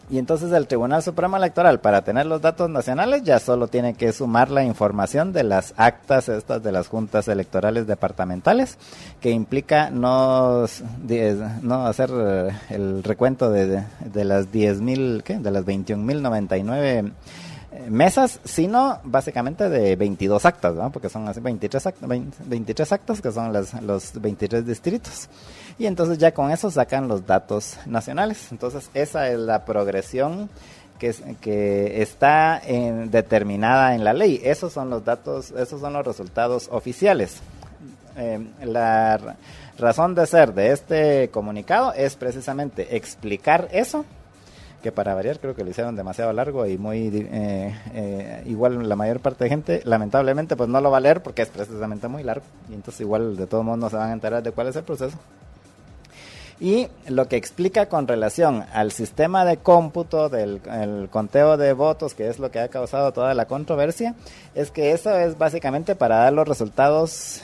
Y entonces el Tribunal Supremo Electoral, para tener los datos nacionales, ya solo tiene que sumar la información de las actas estas de las juntas electorales departamentales, que implica no hacer el recuento de las 10,000, de las 21,099 mesas, sino básicamente de 22 actas, ¿no? Porque son así 23 actas, que son los 23 distritos. Y entonces ya con eso sacan los datos nacionales. Entonces esa es la progresión que está determinada en la ley. Esos son los datos, esos son los resultados oficiales. La razón de ser de este comunicado es precisamente explicar eso, que para variar creo que lo hicieron demasiado largo y muy igual la mayor parte de gente lamentablemente pues no lo va a leer porque es precisamente muy largo, y entonces igual de todos modos no se van a enterar de cuál es el proceso. Y lo que explica con relación al sistema de cómputo del el conteo de votos, que es lo que ha causado toda la controversia, es que eso es básicamente para dar los resultados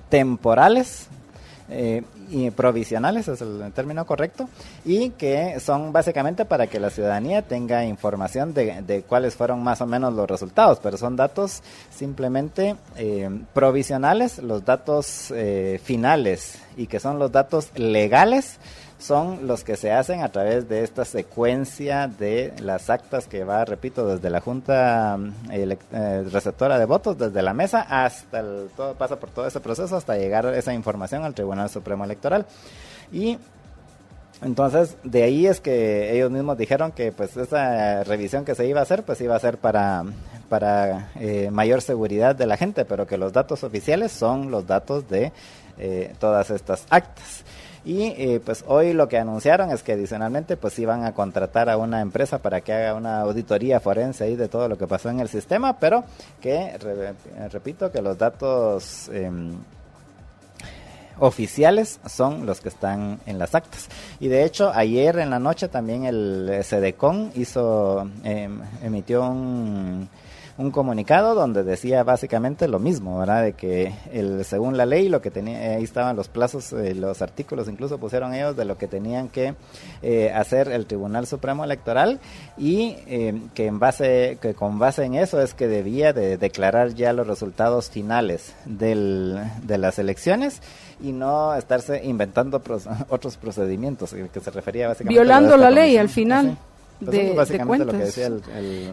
temporales y provisionales, es el término correcto, y que son básicamente para que la ciudadanía tenga información de cuáles fueron más o menos los resultados, pero son datos simplemente provisionales. Los datos finales, y que son los datos legales, son los que se hacen a través de esta secuencia de las actas que va, repito, desde la Junta Receptora de Votos, desde la mesa hasta todo pasa por todo ese proceso hasta llegar esa información al Tribunal Supremo Electoral. Y entonces de ahí es que ellos mismos dijeron que pues esa revisión que se iba a hacer, pues iba a ser para mayor seguridad de la gente, pero que los datos oficiales son los datos de todas estas actas. Y pues hoy lo que anunciaron es que adicionalmente pues iban a contratar a una empresa para que haga una auditoría forense ahí de todo lo que pasó en el sistema, pero que, repito, que los datos oficiales son los que están en las actas. Y de hecho ayer en la noche también el CEDECON emitió un comunicado donde decía básicamente lo mismo, ¿verdad? De que según la ley lo que tenía, ahí estaban los plazos, los artículos incluso pusieron ellos de lo que tenían que hacer el Tribunal Supremo Electoral, y que con base en eso es que debía de declarar ya los resultados finales de las elecciones y no estarse inventando otros procedimientos, que se refería básicamente violando la ley comisión. al final. Así. Pues básicamente lo que decía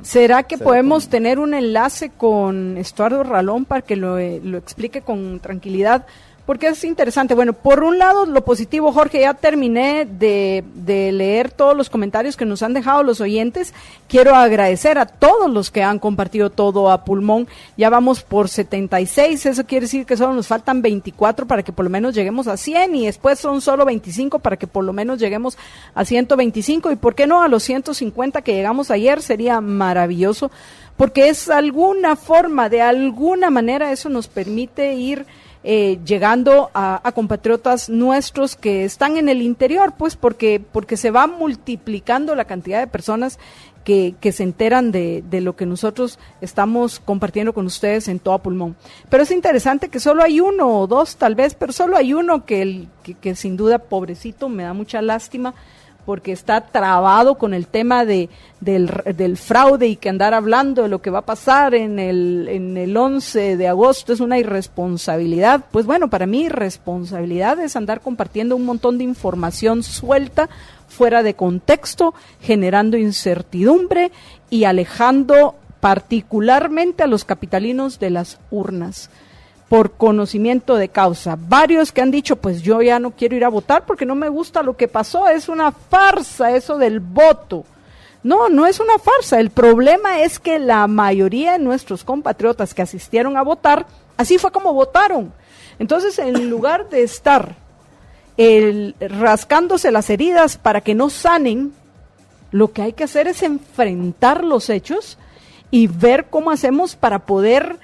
¿Será que podemos tener un enlace con Estuardo Ralón para que lo explique con tranquilidad? porque es interesante. Bueno, por un lado, lo positivo, Jorge, ya terminé de leer todos los comentarios que nos han dejado los oyentes. Quiero agradecer a todos los que han compartido todo a pulmón. Ya vamos por 76, eso quiere decir que solo nos faltan 24 para que por lo menos lleguemos a 100, y después son solo 25 para que por lo menos lleguemos a 125, y por qué no a los 150 que llegamos ayer. Sería maravilloso, porque es alguna forma, de alguna manera, eso nos permite ir llegando a compatriotas nuestros que están en el interior, pues porque se va multiplicando la cantidad de personas que se enteran de lo que nosotros estamos compartiendo con ustedes en todo pulmón. Pero es interesante que solo hay uno o dos, tal vez, pero solo hay uno que sin duda, pobrecito, me da mucha lástima, porque está trabado con el tema del fraude, y que andar hablando de lo que va a pasar en el 11 de agosto es una irresponsabilidad. Pues bueno, para mí irresponsabilidad es andar compartiendo un montón de información suelta, fuera de contexto, generando incertidumbre y alejando particularmente a los capitalinos de las urnas, por conocimiento de causa. Varios que han dicho, pues yo ya no quiero ir a votar porque no me gusta lo que pasó, es una farsa eso del voto. No es una farsa, el problema es que la mayoría de nuestros compatriotas que asistieron a votar, así fue como votaron. Entonces, en lugar de estar rascándose las heridas para que no sanen, lo que hay que hacer es enfrentar los hechos y ver cómo hacemos para poder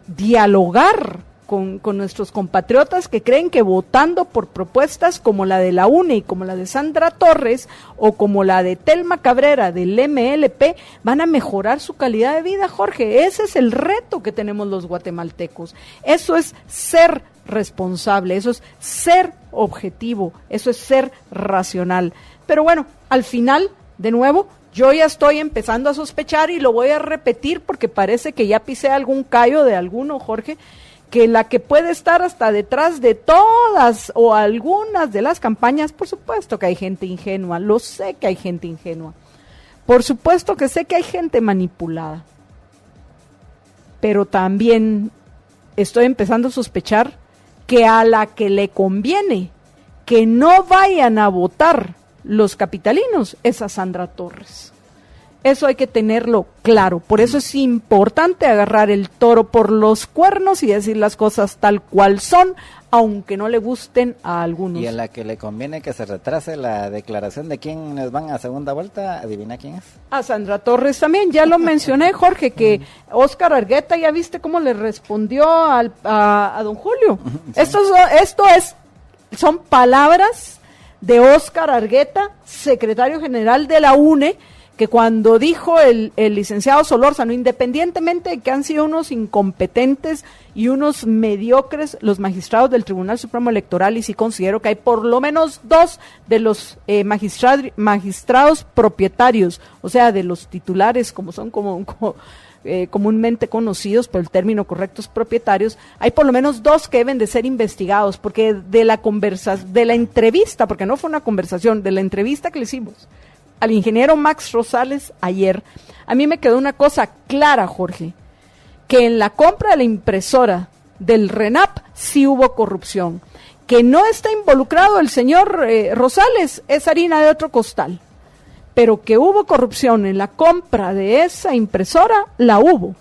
dialogar con nuestros compatriotas que creen que votando por propuestas como la de la UNE y como la de Sandra Torres o como la de Telma Cabrera del MLP van a mejorar su calidad de vida, Jorge. Ese es el reto que tenemos los guatemaltecos. Eso es ser responsable, eso es ser objetivo, eso es ser racional. Pero bueno, al final, de nuevo, yo ya estoy empezando a sospechar, y lo voy a repetir porque parece que ya pisé algún callo de alguno, Jorge, que la que puede estar hasta detrás de todas o algunas de las campañas, por supuesto que hay gente ingenua, lo sé que hay gente ingenua, por supuesto que sé que hay gente manipulada, pero también estoy empezando a sospechar que a la que le conviene que no vayan a votar los capitalinos es a Sandra Torres. Eso hay que tenerlo claro. Por eso es importante agarrar el toro por los cuernos y decir las cosas tal cual son, aunque no le gusten a algunos. Y a la que le conviene que se retrase la declaración de quiénes van a segunda vuelta, ¿adivina quién es? A Sandra Torres también, ya lo mencioné, Jorge, que Óscar Argueta, ya viste cómo le respondió a don Julio. Sí. Son palabras de Óscar Argueta, secretario general de la UNE, que cuando dijo el licenciado Solórzano, independientemente de que han sido unos incompetentes y unos mediocres los magistrados del Tribunal Supremo Electoral, y sí considero que hay por lo menos dos de los magistrados propietarios, o sea, de los titulares, como son comúnmente conocidos por el término correcto es propietarios, hay por lo menos dos que deben de ser investigados, porque de la entrevista, porque no fue una conversación, de la entrevista que le hicimos al ingeniero Max Rosales ayer, a mí me quedó una cosa clara, Jorge, que en la compra de la impresora del RENAP sí hubo corrupción, que no está involucrado el señor Rosales, es harina de otro costal, pero que hubo corrupción en la compra de esa impresora, la hubo.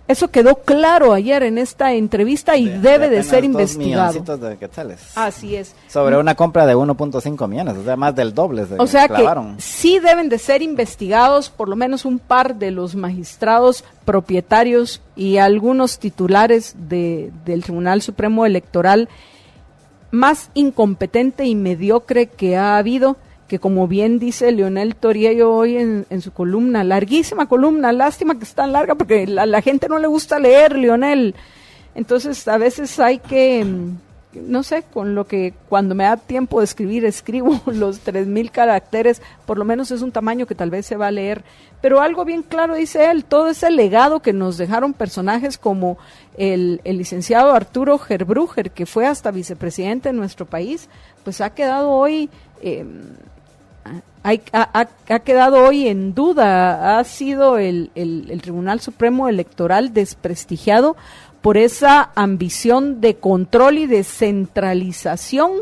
Eso quedó claro ayer en esta entrevista y debe de ser investigado. De quetzales. Así es. Sobre una compra de 1.5 millones, o sea, más del doble. O sea que sí deben de ser investigados por lo menos un par de los magistrados propietarios y algunos titulares del Tribunal Supremo Electoral más incompetente y mediocre que ha habido, que como bien dice Leonel Toriello hoy en su columna, larguísima columna, lástima que es tan larga porque la gente no le gusta leer, Leonel. Entonces a veces hay que, no sé, con lo que cuando me da tiempo de escribir, escribo los 3,000 caracteres, por lo menos es un tamaño que tal vez se va a leer. Pero algo bien claro dice él, todo ese legado que nos dejaron personajes como el licenciado Arturo Gerbruger, que fue hasta vicepresidente de nuestro país, pues ha quedado hoy ha quedado hoy en duda. Ha sido el Tribunal Supremo Electoral desprestigiado por esa ambición de control y de centralización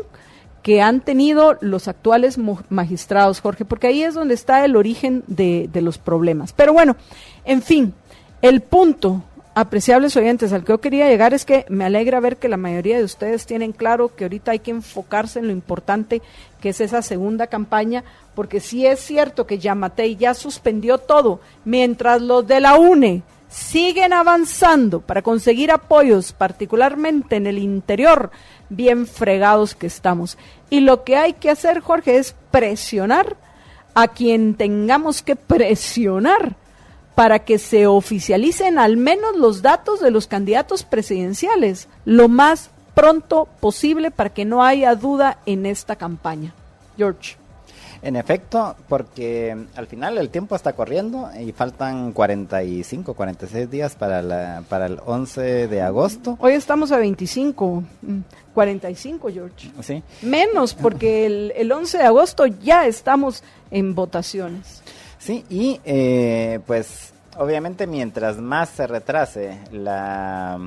que han tenido los actuales magistrados, Jorge, porque ahí es donde está el origen de los problemas. Pero bueno, en fin, el punto, apreciables oyentes, al que yo quería llegar es que me alegra ver que la mayoría de ustedes tienen claro que ahorita hay que enfocarse en lo importante que es esa segunda campaña, porque sí es cierto que Yamatei ya suspendió todo, mientras los de la UNE siguen avanzando para conseguir apoyos, particularmente en el interior, bien fregados que estamos. Y lo que hay que hacer, Jorge, es presionar a quien tengamos que presionar para que se oficialicen al menos los datos de los candidatos presidenciales lo más pronto posible para que no haya duda en esta campaña. George. En efecto, porque al final el tiempo está corriendo y faltan 45, 46 días para el 11 de agosto. Hoy estamos a 25, 45, George. Sí. Menos, porque el 11 de agosto ya estamos en votaciones. Sí, y pues obviamente mientras más se retrase la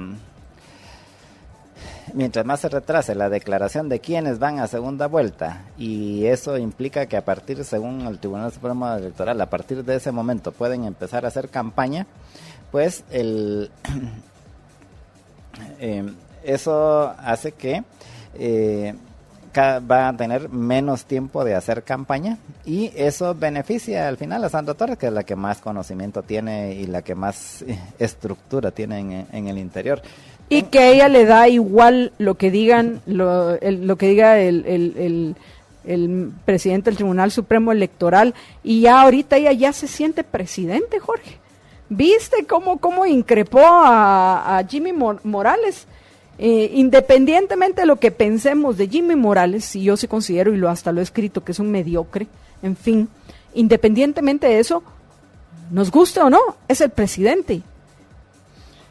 declaración de quienes van a segunda vuelta, y eso implica que a partir, según el Tribunal Supremo Electoral, a partir de ese momento pueden empezar a hacer campaña, pues eso hace que va a tener menos tiempo de hacer campaña, y eso beneficia al final a Sandra Torres, que es la que más conocimiento tiene y la que más estructura tiene en el interior. Y que a ella le da igual lo que digan, lo que diga el presidente del Tribunal Supremo Electoral, y ya ahorita ella ya se siente presidente, Jorge. ¿Viste cómo increpó a Jimmy Morales? Independientemente de lo que pensemos de Jimmy Morales, y yo sí considero, y hasta lo he escrito, que es un mediocre, en fin, independientemente de eso, nos guste o no, es el presidente.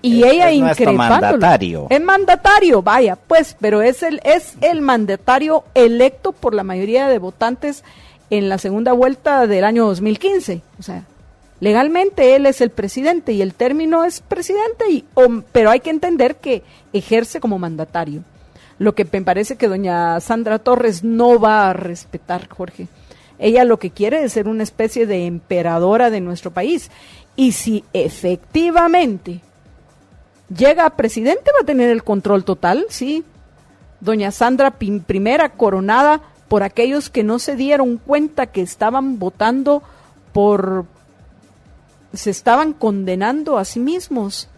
Y ella increpándolo. Es mandatario, vaya, pues, pero es el mandatario electo por la mayoría de votantes en la segunda vuelta del año 2015. O sea, legalmente él es el presidente y el término es presidente, pero hay que entender que ejerce como mandatario. Lo que me parece que doña Sandra Torres no va a respetar, Jorge. Ella lo que quiere es ser una especie de emperadora de nuestro país. Y si efectivamente llega a presidente, va a tener el control total, sí. Doña Sandra primera coronada por aquellos que no se dieron cuenta que estaban votando se estaban condenando a sí mismos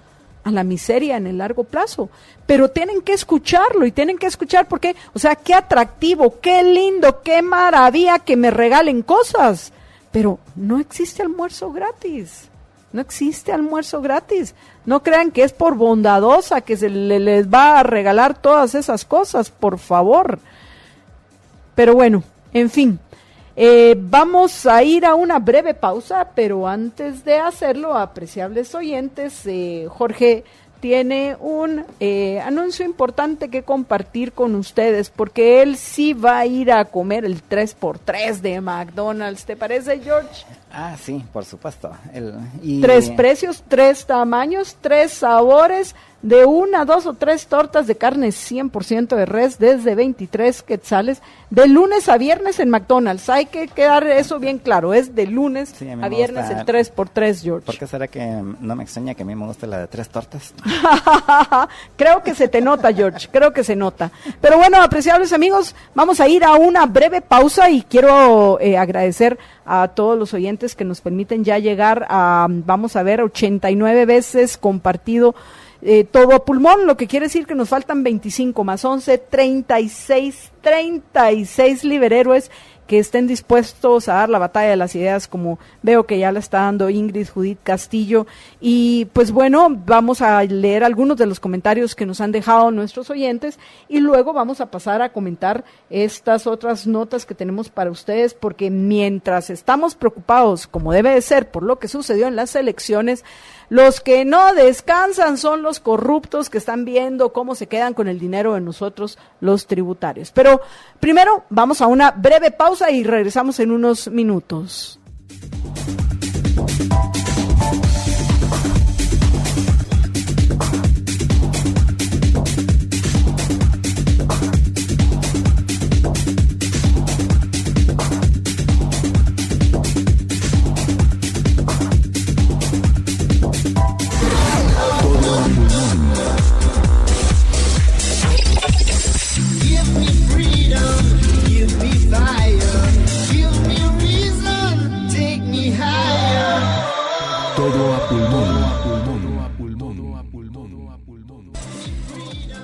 a la miseria en el largo plazo. Pero tienen que escucharlo, y tienen que escuchar porque, o sea, qué atractivo, qué lindo, qué maravilla que me regalen cosas. Pero no existe almuerzo gratis. No existe almuerzo gratis. No crean que es por bondadosa que se les va a regalar todas esas cosas, por favor. Pero bueno, en fin, vamos a ir a una breve pausa, pero antes de hacerlo, apreciables oyentes, Jorge tiene un anuncio importante que compartir con ustedes, porque él sí va a ir a comer el 3x3 de McDonald's. ¿Te parece, George? Ah, sí, por supuesto. 3 precios, 3 tamaños, 3 sabores, de 1, 2 o 3 tortas de carne 100% de res desde 23 quetzales, de lunes a viernes en McDonald's. Hay que quedar eso bien claro, es de lunes a viernes el 3x3, George. ¿Por qué será que no me extraña que a mí me guste la de 3 tortas? Creo que se te nota, George, creo que se nota. Pero bueno, apreciables amigos, vamos a ir a una breve pausa, y quiero agradecer a todos los oyentes que nos permiten ya llegar a, vamos a ver, 89 veces compartido todo a pulmón, lo que quiere decir que nos faltan 25 más 11, 36 liberhéroes que estén dispuestos a dar la batalla de las ideas, como veo que ya la está dando Ingrid Judith Castillo. Y pues bueno, vamos a leer algunos de los comentarios que nos han dejado nuestros oyentes, y luego vamos a pasar a comentar estas otras notas que tenemos para ustedes, porque mientras estamos preocupados, como debe de ser, por lo que sucedió en las elecciones, los que no descansan son los corruptos que están viendo cómo se quedan con el dinero de nosotros, los tributarios. Pero primero vamos a una breve pausa pausa y regresamos en unos minutos.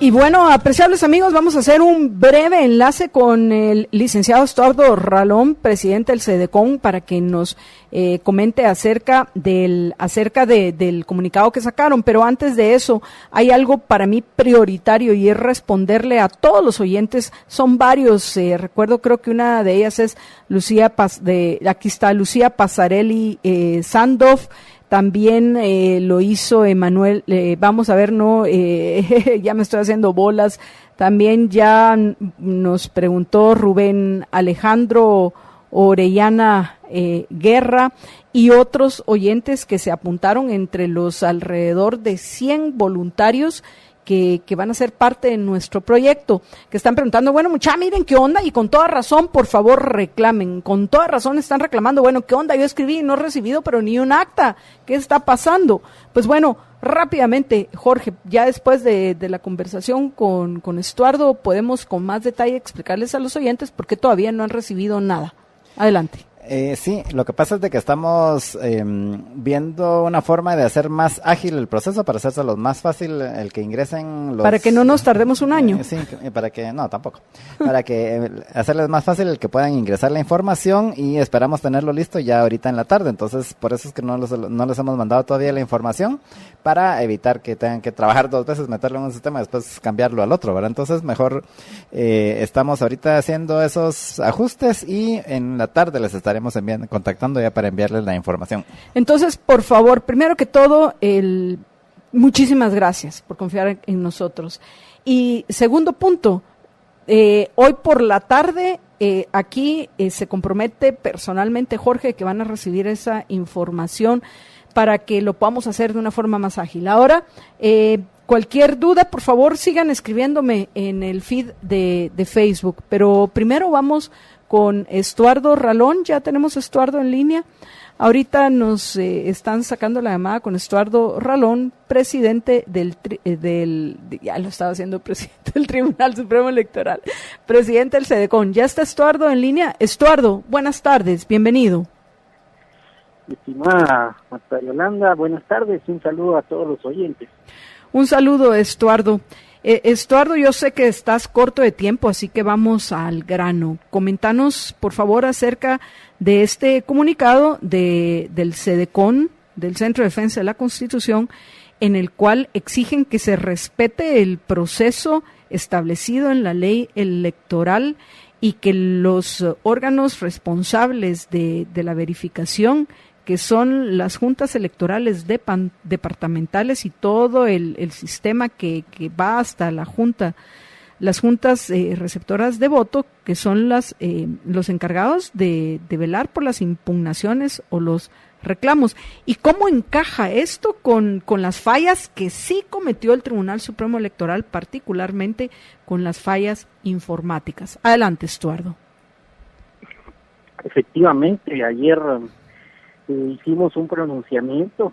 Y bueno, apreciables amigos, vamos a hacer un breve enlace con el licenciado Estuardo Ralón, presidente del CEDECON, para que nos comente acerca del comunicado que sacaron. Pero antes de eso, hay algo para mí prioritario y es responderle a todos los oyentes. Son varios, recuerdo, creo que una de ellas es Lucía Pasarelli Sandoff. También lo hizo Emanuel, vamos a ver, ya me estoy haciendo bolas. También ya nos preguntó Rubén Alejandro Orellana Guerra y otros oyentes que se apuntaron entre los alrededor de 100 voluntarios que van a ser parte de nuestro proyecto, que están preguntando, bueno, miren qué onda, y con toda razón, por favor, reclamen, con toda razón están reclamando, bueno, qué onda, yo escribí y no he recibido, pero ni un acta, ¿qué está pasando? Pues bueno, rápidamente, Jorge, ya después de la conversación con Estuardo, podemos con más detalle explicarles a los oyentes por qué todavía no han recibido nada. Adelante. Sí, lo que pasa es de que estamos viendo una forma de hacer más ágil el proceso para hacérselo más fácil el que ingresen los... Para que no nos tardemos un año. Sí, tampoco. Para que hacerles más fácil el que puedan ingresar la información y esperamos tenerlo listo ya ahorita en la tarde. Entonces, por eso es que no les hemos mandado todavía la información para evitar que tengan que trabajar 2 veces, meterlo en un sistema y después cambiarlo al otro, ¿verdad? Entonces, mejor estamos ahorita haciendo esos ajustes y en la tarde les estaremos contactando ya para enviarles la información. Entonces, por favor, primero que todo, muchísimas gracias por confiar en nosotros. Y segundo punto, hoy por la tarde, aquí se compromete personalmente Jorge que van a recibir esa información para que lo podamos hacer de una forma más ágil. Ahora, cualquier duda, por favor, sigan escribiéndome en el feed de Facebook, pero primero vamos con Estuardo Ralón. Ya tenemos a Estuardo en línea. Ahorita nos están sacando la llamada con Estuardo Ralón, presidente ya lo estaba haciendo presidente del Tribunal Supremo Electoral, presidente del CEDECON. Ya está Estuardo en línea. Estuardo, buenas tardes, bienvenido. Estimada Marta Yolanda, buenas tardes, un saludo a todos los oyentes. Un saludo, Estuardo. Estuardo, yo sé que estás corto de tiempo, así que vamos al grano. Coméntanos, por favor, acerca de este comunicado del CEDECON, del Centro de Defensa de la Constitución, en el cual exigen que se respete el proceso establecido en la ley electoral y que los órganos responsables de la verificación, que son las juntas electorales departamentales y todo el sistema que va hasta las juntas receptoras de voto, que son los encargados de velar por las impugnaciones o los reclamos. ¿Y cómo encaja esto con las fallas que sí cometió el Tribunal Supremo Electoral, particularmente con las fallas informáticas? Adelante, Estuardo. Efectivamente, ayer hicimos un pronunciamiento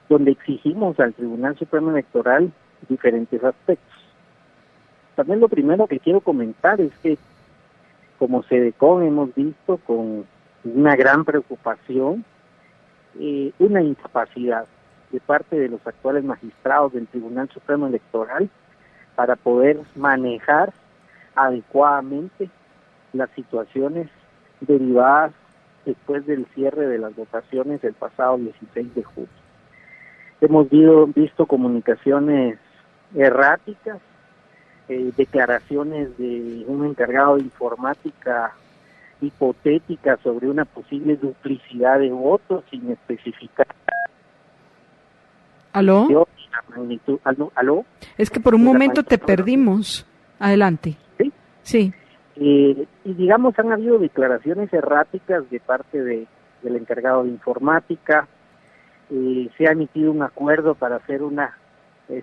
donde exigimos al Tribunal Supremo Electoral diferentes aspectos. También lo primero que quiero comentar es que como CEDECON hemos visto con una gran preocupación una incapacidad de parte de los actuales magistrados del Tribunal Supremo Electoral para poder manejar adecuadamente las situaciones derivadas después del cierre de las votaciones el pasado 16 de julio. Hemos visto comunicaciones erráticas, declaraciones de un encargado de informática hipotética sobre una posible duplicidad de votos sin especificar. ¿Aló? La magnitud. ¿Aló? Es que por un momento te perdimos. Adelante. ¿Sí? Sí. Y digamos, han habido declaraciones erráticas de parte del encargado de informática. Se ha emitido un acuerdo para hacer una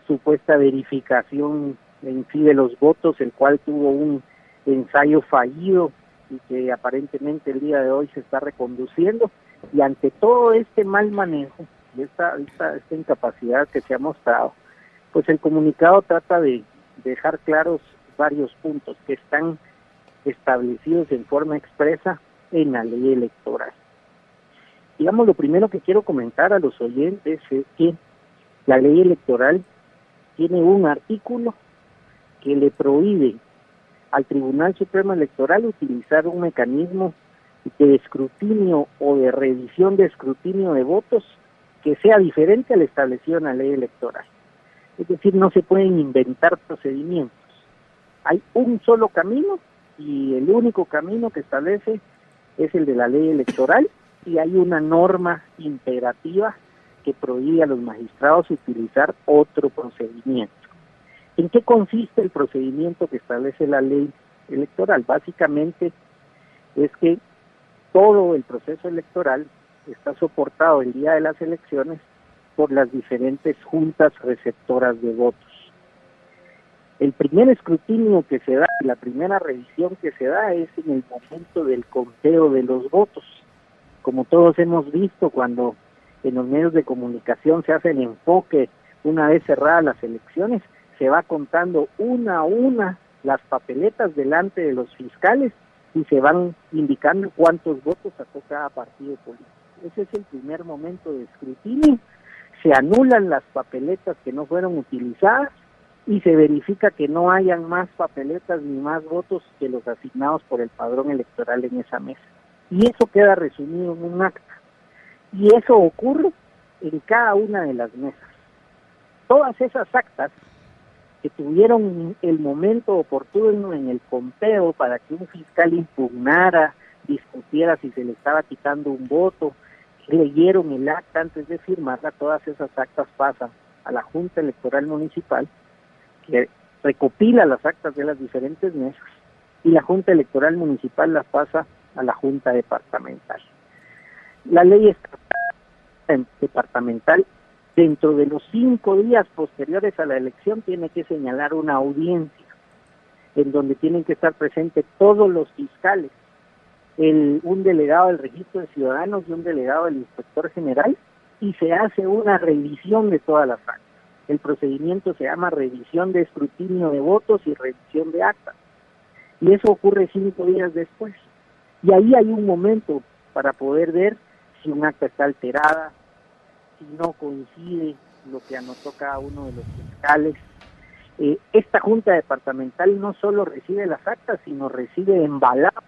supuesta verificación en sí de los votos, el cual tuvo un ensayo fallido y que aparentemente el día de hoy se está reconduciendo. Y ante todo este mal manejo y esta incapacidad que se ha mostrado, pues el comunicado trata de dejar claros varios puntos que están establecidos en forma expresa en la ley electoral. Digamos, lo primero que quiero comentar a los oyentes es que la ley electoral tiene un artículo que le prohíbe al Tribunal Supremo Electoral utilizar un mecanismo de escrutinio o de revisión de escrutinio de votos que sea diferente al establecido en la ley electoral. Es decir, no se pueden inventar procedimientos. Hay un solo camino y el único camino que establece es el de la ley electoral, y hay una norma imperativa que prohíbe a los magistrados utilizar otro procedimiento. ¿En qué consiste el procedimiento que establece la ley electoral? Básicamente es que todo el proceso electoral está soportado el día de las elecciones por las diferentes juntas receptoras de votos. El primer escrutinio que se da, la primera revisión que se da es en el momento del conteo de los votos. Como todos hemos visto, cuando en los medios de comunicación se hace el enfoque una vez cerradas las elecciones, se va contando una a una las papeletas delante de los fiscales y se van indicando cuántos votos sacó cada partido político. Ese es el primer momento de escrutinio. Se anulan las papeletas que no fueron utilizadas y se verifica que no hayan más papeletas ni más votos que los asignados por el padrón electoral en esa mesa. Y eso queda resumido en un acta. Y eso ocurre en cada una de las mesas. Todas esas actas que tuvieron el momento oportuno en el conteo para que un fiscal impugnara, discutiera si se le estaba quitando un voto, leyeron el acta antes de firmarla, todas esas actas pasan a la Junta Electoral Municipal, que recopila las actas de las diferentes mesas, y la Junta Electoral Municipal las pasa a la Junta Departamental. La ley departamental, dentro de los 5 días posteriores a la elección, tiene que señalar una audiencia en donde tienen que estar presentes todos los fiscales, un delegado del Registro de Ciudadanos y un delegado del Inspector General, y se hace una revisión de todas las actas. El procedimiento se llama revisión de escrutinio de votos y revisión de actas, y eso ocurre 5 días después. Y ahí hay un momento para poder ver si un acta está alterada, si no coincide lo que anotó cada uno de los fiscales. Esta Junta Departamental no solo recibe las actas, sino recibe embalados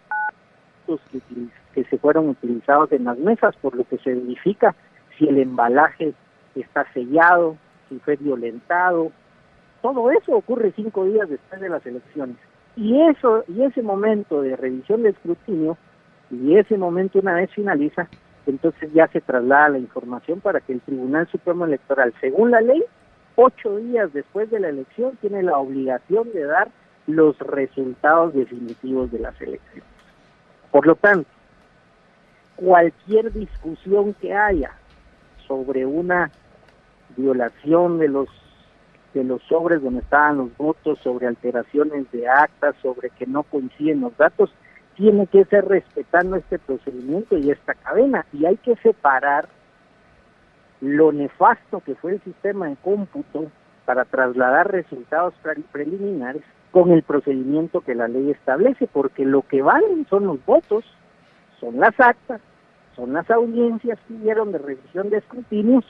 que se fueron utilizados en las mesas, por lo que se verifica si el embalaje está sellado, si fue violentado. Todo eso ocurre 5 días después de las elecciones. Y ese momento de revisión de escrutinio, y ese momento una vez finaliza, entonces ya se traslada la información para que el Tribunal Supremo Electoral, según la ley, 8 días después de la elección, tiene la obligación de dar los resultados definitivos de las elecciones. Por lo tanto, cualquier discusión que haya sobre una violación de los sobres donde estaban los votos, sobre alteraciones de actas, sobre que no coinciden los datos, tiene que ser respetando este procedimiento y esta cadena, y hay que separar lo nefasto que fue el sistema de cómputo para trasladar resultados preliminares con el procedimiento que la ley establece, porque lo que valen son los votos, son las actas, son las audiencias que hubieron de revisión de escrutinios,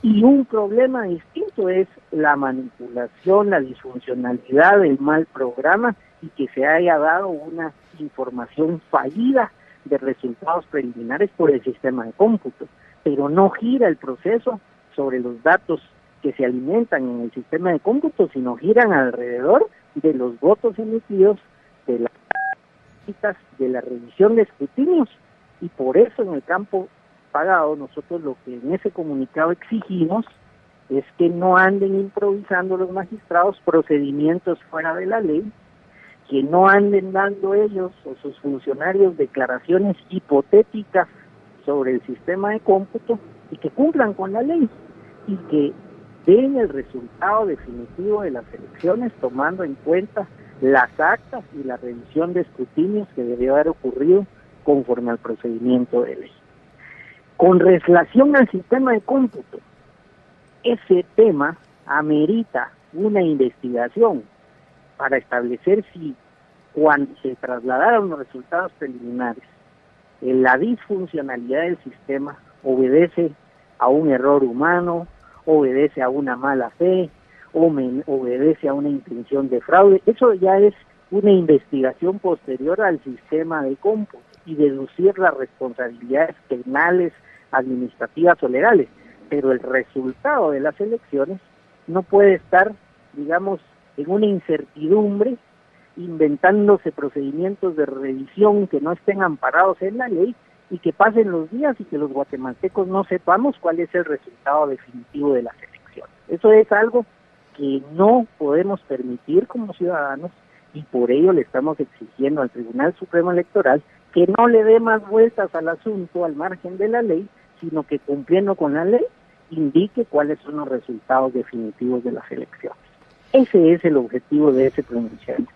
y un problema distinto es la manipulación, la disfuncionalidad, el mal programa, y que se haya dado una información fallida de resultados preliminares por el sistema de cómputo, pero no gira el proceso sobre los datos que se alimentan en el sistema de cómputo, sino giran alrededor de los votos emitidos, de las citas, de la revisión de escrutinios, y por eso en el campo pagado nosotros lo que en ese comunicado exigimos es que no anden improvisando los magistrados procedimientos fuera de la ley, que no anden dando ellos o sus funcionarios declaraciones hipotéticas sobre el sistema de cómputo y que cumplan con la ley y que den el resultado definitivo de las elecciones tomando en cuenta las actas y la revisión de escrutinios que debió haber ocurrido conforme al procedimiento de ley. Con relación al sistema de cómputo, ese tema amerita una investigación para establecer si cuando se trasladaron los resultados preliminares, la disfuncionalidad del sistema obedece a un error humano, obedece a una mala fe, obedece a una intención de fraude. Eso ya es una investigación posterior al sistema de cómputo y deducir las responsabilidades penales, administrativas o legales. Pero el resultado de las elecciones no puede estar, digamos, en una incertidumbre, inventándose procedimientos de revisión que no estén amparados en la ley y que pasen los días y que los guatemaltecos no sepamos cuál es el resultado definitivo de las elecciones. Eso es algo que no podemos permitir como ciudadanos y por ello le estamos exigiendo al Tribunal Supremo Electoral que no le dé más vueltas al asunto al margen de la ley, sino que cumpliendo con la ley indique cuáles son los resultados definitivos de las elecciones. Ese es el objetivo de ese pronunciamiento.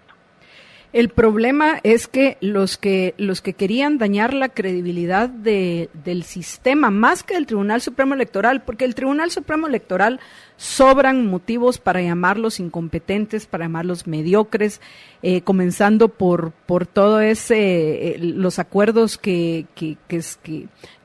El problema es que los que querían dañar la credibilidad del sistema, más que del Tribunal Supremo Electoral, porque el Tribunal Supremo Electoral sobran motivos para llamarlos incompetentes, para llamarlos mediocres, comenzando por todo los acuerdos que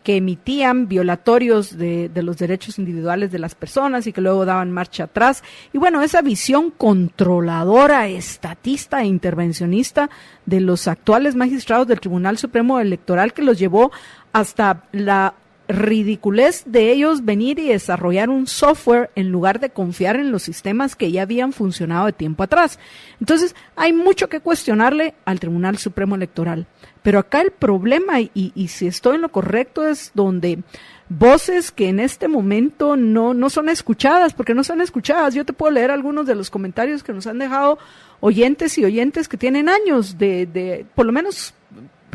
emitían violatorios de los derechos individuales de las personas y que luego daban marcha atrás. Y bueno, esa visión controladora, estatista e intervencionista de los actuales magistrados del Tribunal Supremo Electoral que los llevó hasta la ridiculez de ellos venir y desarrollar un software en lugar de confiar en los sistemas que ya habían funcionado de tiempo atrás. Entonces, hay mucho que cuestionarle al Tribunal Supremo Electoral. Pero acá el problema, y si estoy en lo correcto, es donde voces que en este momento no son escuchadas, porque no son escuchadas. Yo te puedo leer algunos de los comentarios que nos han dejado oyentes que tienen años de por lo menos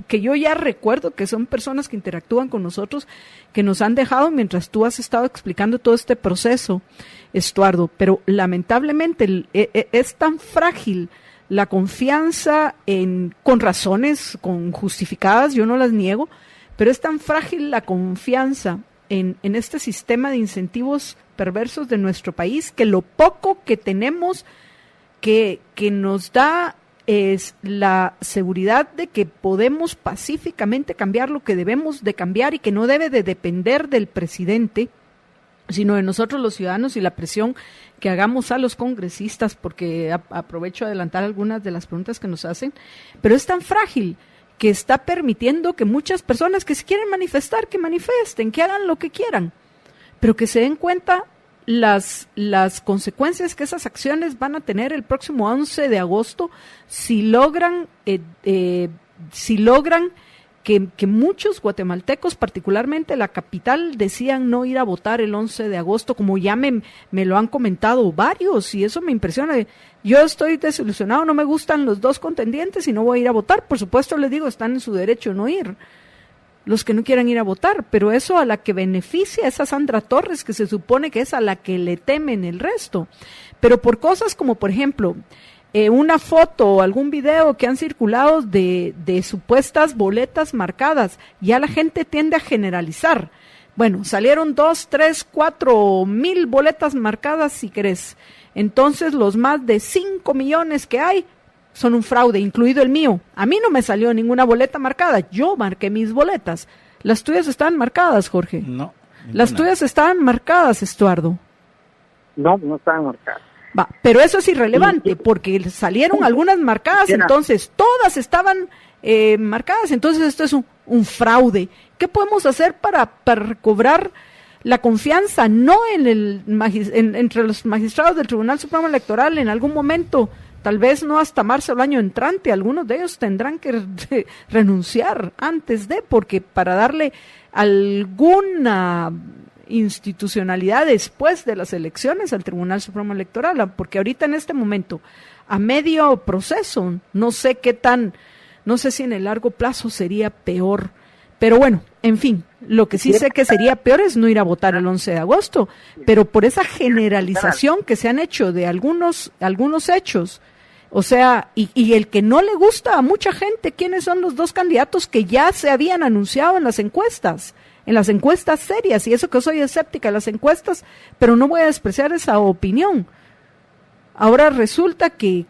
que yo ya recuerdo que son personas que interactúan con nosotros, que nos han dejado mientras tú has estado explicando todo este proceso, Estuardo. Pero lamentablemente es tan frágil la confianza con razones, con justificadas, yo no las niego, pero es tan frágil la confianza en este sistema de incentivos perversos de nuestro país, que lo poco que tenemos que nos da es la seguridad de que podemos pacíficamente cambiar lo que debemos de cambiar y que no debe de depender del presidente, sino de nosotros los ciudadanos y la presión que hagamos a los congresistas, porque aprovecho a adelantar algunas de las preguntas que nos hacen, pero es tan frágil que está permitiendo que muchas personas que se quieren manifestar, que manifiesten, que hagan lo que quieran, pero que se den cuenta las consecuencias que esas acciones van a tener el próximo 11 de agosto si logran que muchos guatemaltecos, particularmente la capital, decían no ir a votar el 11 de agosto, como ya me lo han comentado varios, y eso me impresiona. Yo estoy desilusionado, no me gustan los dos contendientes y no voy a ir a votar. Por supuesto, les digo, están en su derecho no ir, los que no quieran ir a votar, pero eso a la que beneficia a esa Sandra Torres, que se supone que es a la que le temen el resto. Pero por cosas como, por ejemplo, una foto o algún video que han circulado de supuestas boletas marcadas, ya la gente tiende a generalizar. Bueno, salieron 2, 3, 4 mil boletas marcadas, si querés. Entonces, los más de 5 millones que hay son un fraude, incluido el mío. A mí no me salió ninguna boleta marcada, yo marqué mis boletas. ¿Las tuyas estaban marcadas, Jorge? No. Ninguna. ¿Las tuyas estaban marcadas, Estuardo? No estaban marcadas. Va, pero eso es irrelevante, porque salieron algunas marcadas, entonces todas estaban marcadas, entonces esto es un fraude. ¿Qué podemos hacer para recobrar la confianza? No entre los magistrados del Tribunal Supremo Electoral en algún momento, tal vez no hasta marzo del año entrante, algunos de ellos tendrán que renunciar antes porque para darle alguna institucionalidad después de las elecciones al Tribunal Supremo Electoral, porque ahorita en este momento a medio proceso. No sé no sé si en el largo plazo sería peor. Pero bueno, en fin, lo que sí sé que sería peor es no ir a votar el 11 de agosto, pero por esa generalización que se han hecho de algunos hechos, o sea, y el que no le gusta a mucha gente, ¿quiénes son los dos candidatos que ya se habían anunciado en las encuestas serias? Y eso que soy escéptica de las encuestas, pero no voy a despreciar esa opinión. Ahora resulta que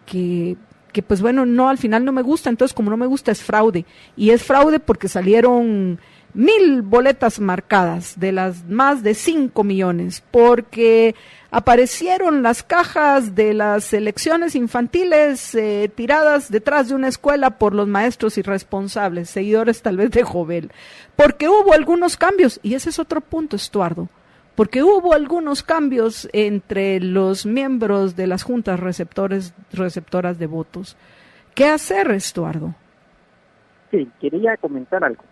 pues bueno, no, al final no me gusta, entonces como no me gusta es fraude, y es fraude porque salieron 1,000 boletas marcadas de las más de 5 millones, porque aparecieron las cajas de las elecciones infantiles tiradas detrás de una escuela por los maestros irresponsables, seguidores tal vez de Jovel, porque hubo algunos cambios, y ese es otro punto, Estuardo, porque hubo algunos cambios entre los miembros de las juntas receptoras de votos. ¿Qué hacer, Estuardo? Sí, quería comentar algo.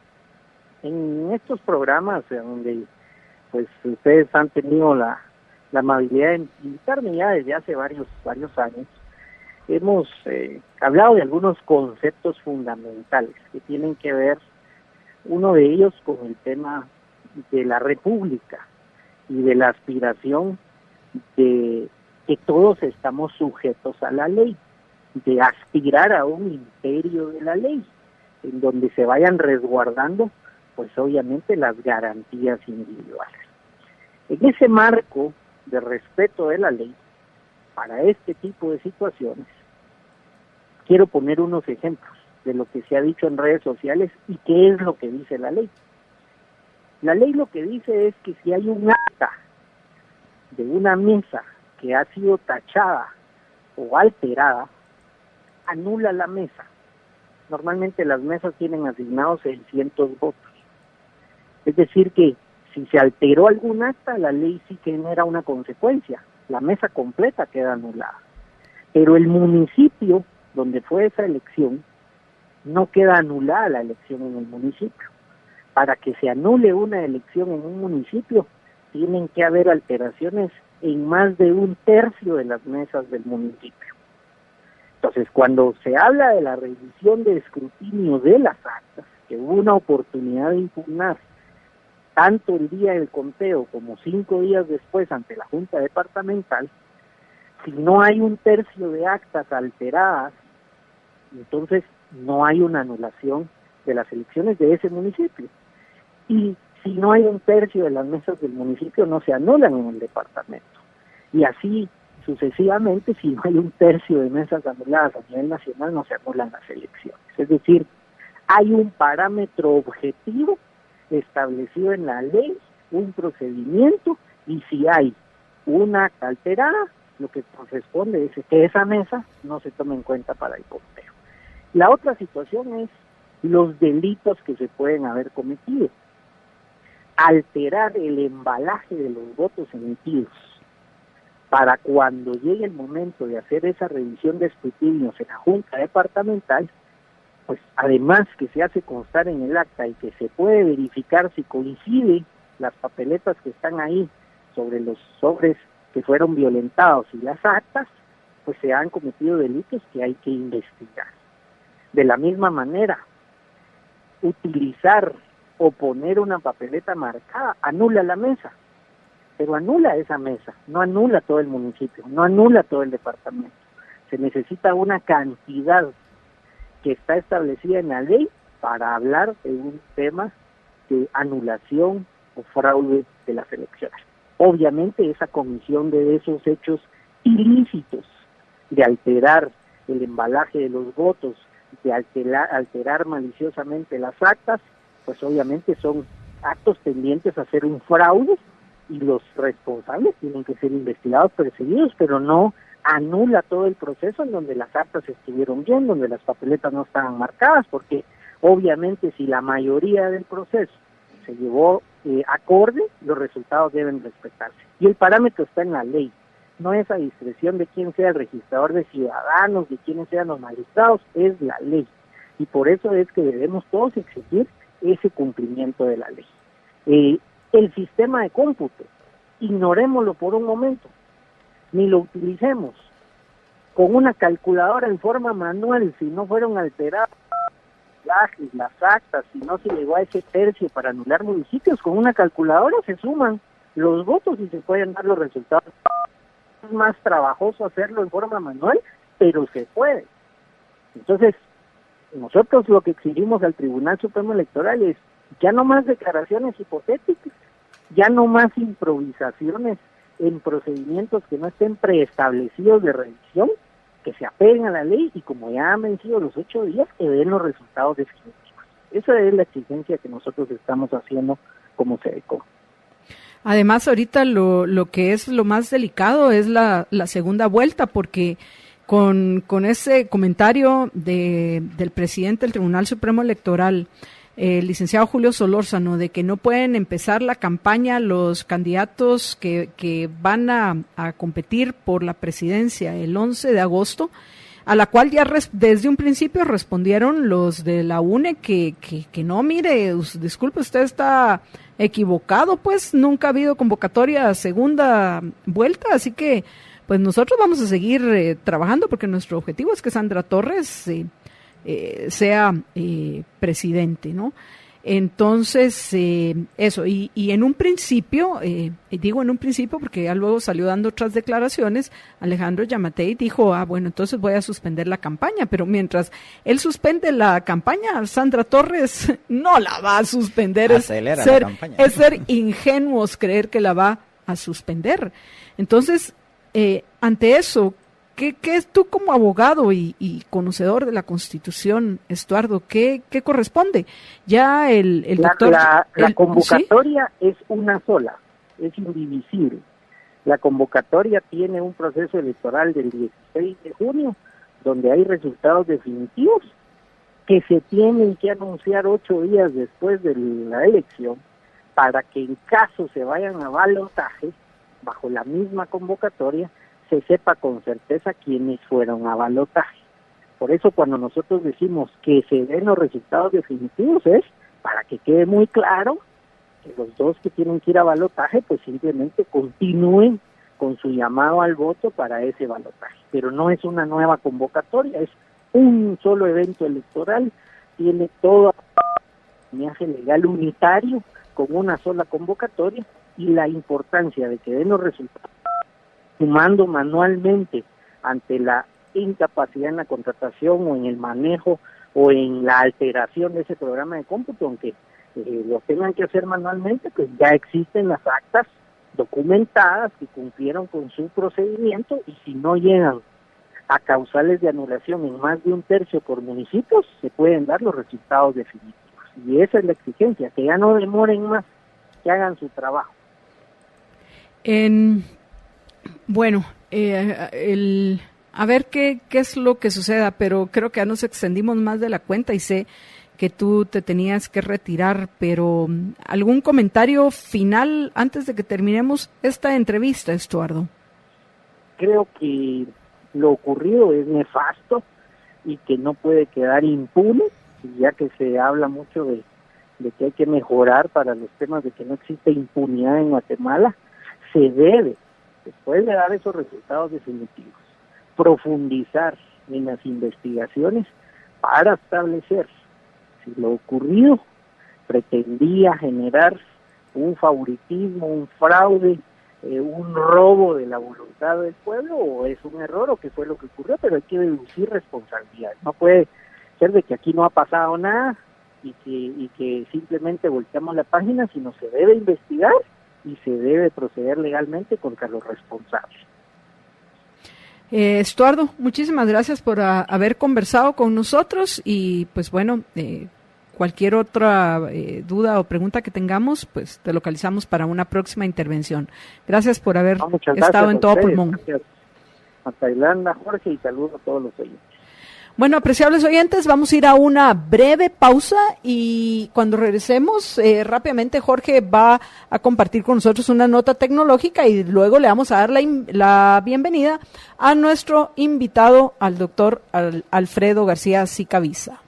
En estos programas donde pues ustedes han tenido la amabilidad de invitarme ya desde hace varios años, hemos hablado de algunos conceptos fundamentales que tienen que ver, uno de ellos con el tema de la república y de la aspiración de que todos estamos sujetos a la ley, de aspirar a un imperio de la ley, en donde se vayan resguardando, pues obviamente, las garantías individuales. En ese marco de respeto de la ley, para este tipo de situaciones, quiero poner unos ejemplos de lo que se ha dicho en redes sociales y qué es lo que dice la ley. La ley lo que dice es que si hay un acta de una mesa que ha sido tachada o alterada, anula la mesa. Normalmente las mesas tienen asignados 600 votos. Es decir que si se alteró algún acta, la ley sí genera una consecuencia. La mesa completa queda anulada. Pero el municipio donde fue esa elección, no queda anulada la elección en el municipio. Para que se anule una elección en un municipio, tienen que haber alteraciones en más de 1/3 de las mesas del municipio. Entonces, cuando se habla de la revisión de escrutinio de las actas, que hubo una oportunidad de impugnar tanto el día del conteo como 5 días después ante la Junta Departamental, si no hay 1/3 de actas alteradas, entonces no hay una anulación de las elecciones de ese municipio. Y si no hay 1/3 de las mesas del municipio, no se anulan en el departamento. Y así sucesivamente, si no hay 1/3 de mesas anuladas a nivel nacional, no se anulan las elecciones. Es decir, hay un parámetro objetivo establecido en la ley, un procedimiento, y si hay una acta alterada, lo que corresponde es que esa mesa no se tome en cuenta para el conteo. La otra situación es los delitos que se pueden haber cometido. Alterar el embalaje de los votos emitidos para cuando llegue el momento de hacer esa revisión de escrutinios en la Junta Departamental, pues además que se hace constar en el acta y que se puede verificar si coincide las papeletas que están ahí sobre los sobres que fueron violentados y las actas, pues se han cometido delitos que hay que investigar. De la misma manera, utilizar o poner una papeleta marcada anula la mesa, pero anula esa mesa, no anula todo el municipio, no anula todo el departamento. Se necesita una cantidad que está establecida en la ley para hablar de un tema de anulación o fraude de las elecciones. Obviamente esa comisión de esos hechos ilícitos, de alterar el embalaje de los votos, de alterar maliciosamente las actas, pues obviamente son actos tendientes a ser un fraude y los responsables tienen que ser investigados, perseguidos, pero no anula todo el proceso en donde las actas estuvieron bien, donde las papeletas no estaban marcadas, porque obviamente si la mayoría del proceso se llevó acorde, los resultados deben respetarse. Y el parámetro está en la ley, no es a discreción de quién sea el registrador de ciudadanos, de quiénes sean los magistrados, es la ley. Y por eso es que debemos todos exigir ese cumplimiento de la ley. El sistema de cómputo, ignorémoslo por un momento, ni lo utilicemos. con una calculadora en forma manual, si no fueron alterados las actas, si no se llegó a ese tercio para anular municipios, con una calculadora se suman los votos y se pueden dar los resultados. Es más trabajoso hacerlo en forma manual, pero se puede. Entonces, nosotros lo que exigimos al Tribunal Supremo Electoral es ya no más declaraciones hipotéticas, ya no más improvisaciones en procedimientos que no estén preestablecidos de revisión, que se apeguen a la ley y, como ya han vencido los 8 días, que den los resultados definitivos. Esa es la exigencia que nosotros estamos haciendo como SEDECO. Además, ahorita lo que es lo más delicado es la segunda vuelta, porque con ese comentario del presidente del Tribunal Supremo Electoral, el licenciado Julio Solórzano, de que no pueden empezar la campaña los candidatos que van a competir por la presidencia el 11 de agosto, a la cual ya desde un principio respondieron los de la UNE que no, mire, disculpe, usted está equivocado, pues nunca ha habido convocatoria a segunda vuelta, así que pues nosotros vamos a seguir trabajando, porque nuestro objetivo es que Sandra Torres sea presidente, ¿no? Entonces, eso, y en un principio, digo en un principio porque ya luego salió dando otras declaraciones, Alejandro Yamatei dijo, bueno, entonces voy a suspender la campaña, pero mientras él suspende la campaña, Sandra Torres no la va a suspender. Acelera la campaña. Es ser ingenuos creer que la va a suspender. Entonces, ante eso, ¿qué es tú como abogado y conocedor de la Constitución, Estuardo? ¿Qué corresponde? Ya el doctor... La convocatoria, ¿sí?, es una sola, es indivisible. La convocatoria tiene un proceso electoral del 16 de junio, donde hay resultados definitivos que se tienen que anunciar 8 días después de la elección, para que en caso se vayan a balotaje, bajo la misma convocatoria, se sepa con certeza quiénes fueron a balotaje. Por eso cuando nosotros decimos que se den los resultados definitivos, es para que quede muy claro que los dos que tienen que ir a balotaje pues simplemente continúen con su llamado al voto para ese balotaje. Pero no es una nueva convocatoria, es un solo evento electoral, tiene todo un viaje legal unitario con una sola convocatoria, y la importancia de que den los resultados sumando manualmente ante la incapacidad en la contratación o en el manejo o en la alteración de ese programa de cómputo, aunque lo tengan que hacer manualmente, pues ya existen las actas documentadas que cumplieron con su procedimiento, y si no llegan a causales de anulación en más de un tercio por municipios, se pueden dar los resultados definitivos. Y esa es la exigencia, que ya no demoren más, que hagan su trabajo. Bueno, a ver qué es lo que suceda, pero creo que ya nos extendimos más de la cuenta y sé que tú te tenías que retirar, pero ¿algún comentario final antes de que terminemos esta entrevista, Estuardo? Creo que lo ocurrido es nefasto y que no puede quedar impune, ya que se habla mucho de que hay que mejorar para los temas de que no existe impunidad en Guatemala. Se debe, después de dar esos resultados definitivos, profundizar en las investigaciones para establecer si lo ocurrido pretendía generar un favoritismo, un fraude, un robo de la voluntad del pueblo, o es un error, o qué fue lo que ocurrió, pero hay que deducir responsabilidades. No puede ser de que aquí no ha pasado nada y que simplemente volteamos la página, sino se debe investigar y se debe proceder legalmente contra los responsables. Estuardo, muchísimas gracias por haber conversado con nosotros, y pues bueno, cualquier otra duda o pregunta que tengamos, pues te localizamos para una próxima intervención. Gracias por haber estado en Todo Pulmón. Gracias a Tailandia, Jorge, y saludos a todos los oyentes. Bueno, apreciables oyentes, vamos a ir a una breve pausa, y cuando regresemos, rápidamente Jorge va a compartir con nosotros una nota tecnológica, y luego le vamos a dar la bienvenida a nuestro invitado, al doctor Alfredo García Sicavisa.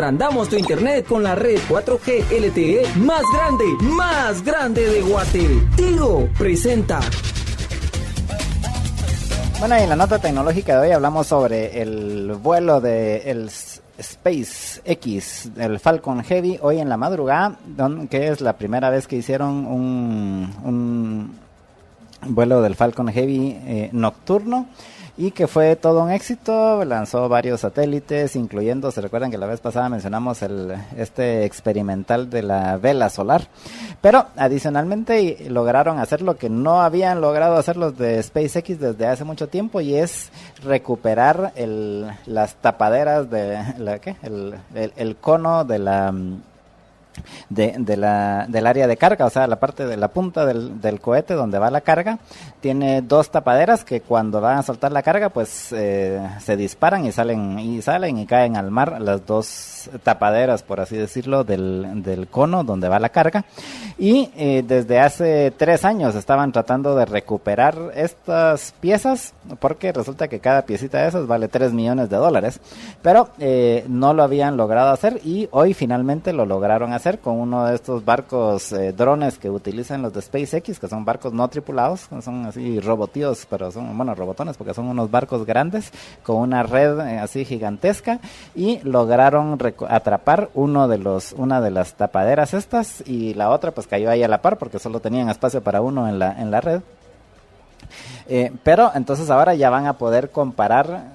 Agrandamos tu internet con la red 4G LTE más grande de Guate. Tigo presenta. Bueno, y en la nota tecnológica de hoy hablamos sobre el vuelo de el SpaceX, el Falcon Heavy, hoy en la madrugada, que es la primera vez que hicieron un vuelo del Falcon Heavy nocturno, y que fue todo un éxito. Lanzó varios satélites, incluyendo, se recuerdan que la vez pasada mencionamos este experimental de la vela solar, pero adicionalmente lograron hacer lo que no habían logrado hacer los de SpaceX desde hace mucho tiempo, y es recuperar las tapaderas de el cono de del área de carga, o sea, la parte de la punta del cohete donde va la carga, tiene dos tapaderas que cuando van a soltar la carga, pues se disparan y salen y caen al mar, las dos tapaderas, por así decirlo, del cono donde va la carga. Y desde hace 3 años estaban tratando de recuperar estas piezas, porque resulta que cada piecita de esas vale $3 millones, pero no lo habían logrado hacer, y hoy finalmente lo lograron hacer con uno de estos barcos drones que utilizan los de SpaceX, que son barcos no tripulados, son así robotíos, pero son, bueno, robotones, porque son unos barcos grandes con una red así gigantesca, y lograron atrapar una de las tapaderas estas, y la otra pues cayó ahí a la par porque solo tenían espacio para uno en la red. Pero entonces ahora ya van a poder comparar,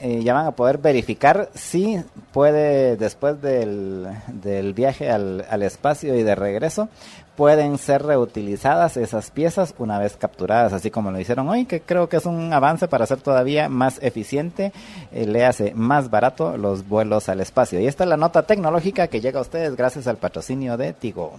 ya van a poder verificar si puede, después del viaje al espacio y de regreso, pueden ser reutilizadas esas piezas una vez capturadas, así como lo hicieron hoy, que creo que es un avance para hacer todavía más eficiente, le hace más barato los vuelos al espacio. Y esta es la nota tecnológica que llega a ustedes gracias al patrocinio de Tigo.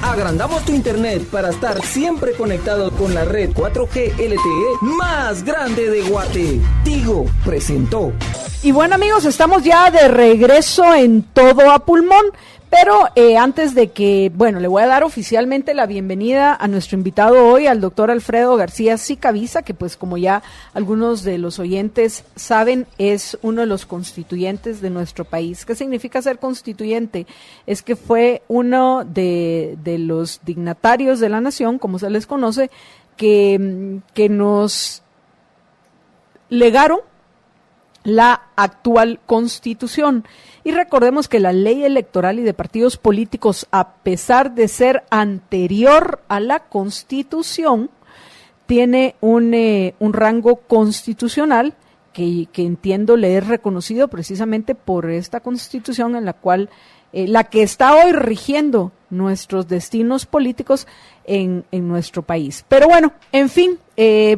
Agrandamos tu internet para estar siempre conectado con la red 4G LTE más grande de Guate. Tigo presentó. Y bueno, amigos, estamos ya de regreso en Todo a Pulmón, pero antes de que, bueno, le voy a dar oficialmente la bienvenida a nuestro invitado hoy, al doctor Alfredo García Sicavisa, que pues como ya algunos de los oyentes saben, es uno de los constituyentes de nuestro país. ¿Qué significa ser constituyente? Es que fue uno de los dignatarios de la nación, como se les conoce, que nos legaron la actual Constitución. Y recordemos que la ley electoral y de partidos políticos, a pesar de ser anterior a la Constitución, tiene un rango constitucional que entiendo le es reconocido precisamente por esta Constitución, en la cual la que está hoy rigiendo nuestros destinos políticos en nuestro país. Pero bueno, en fin,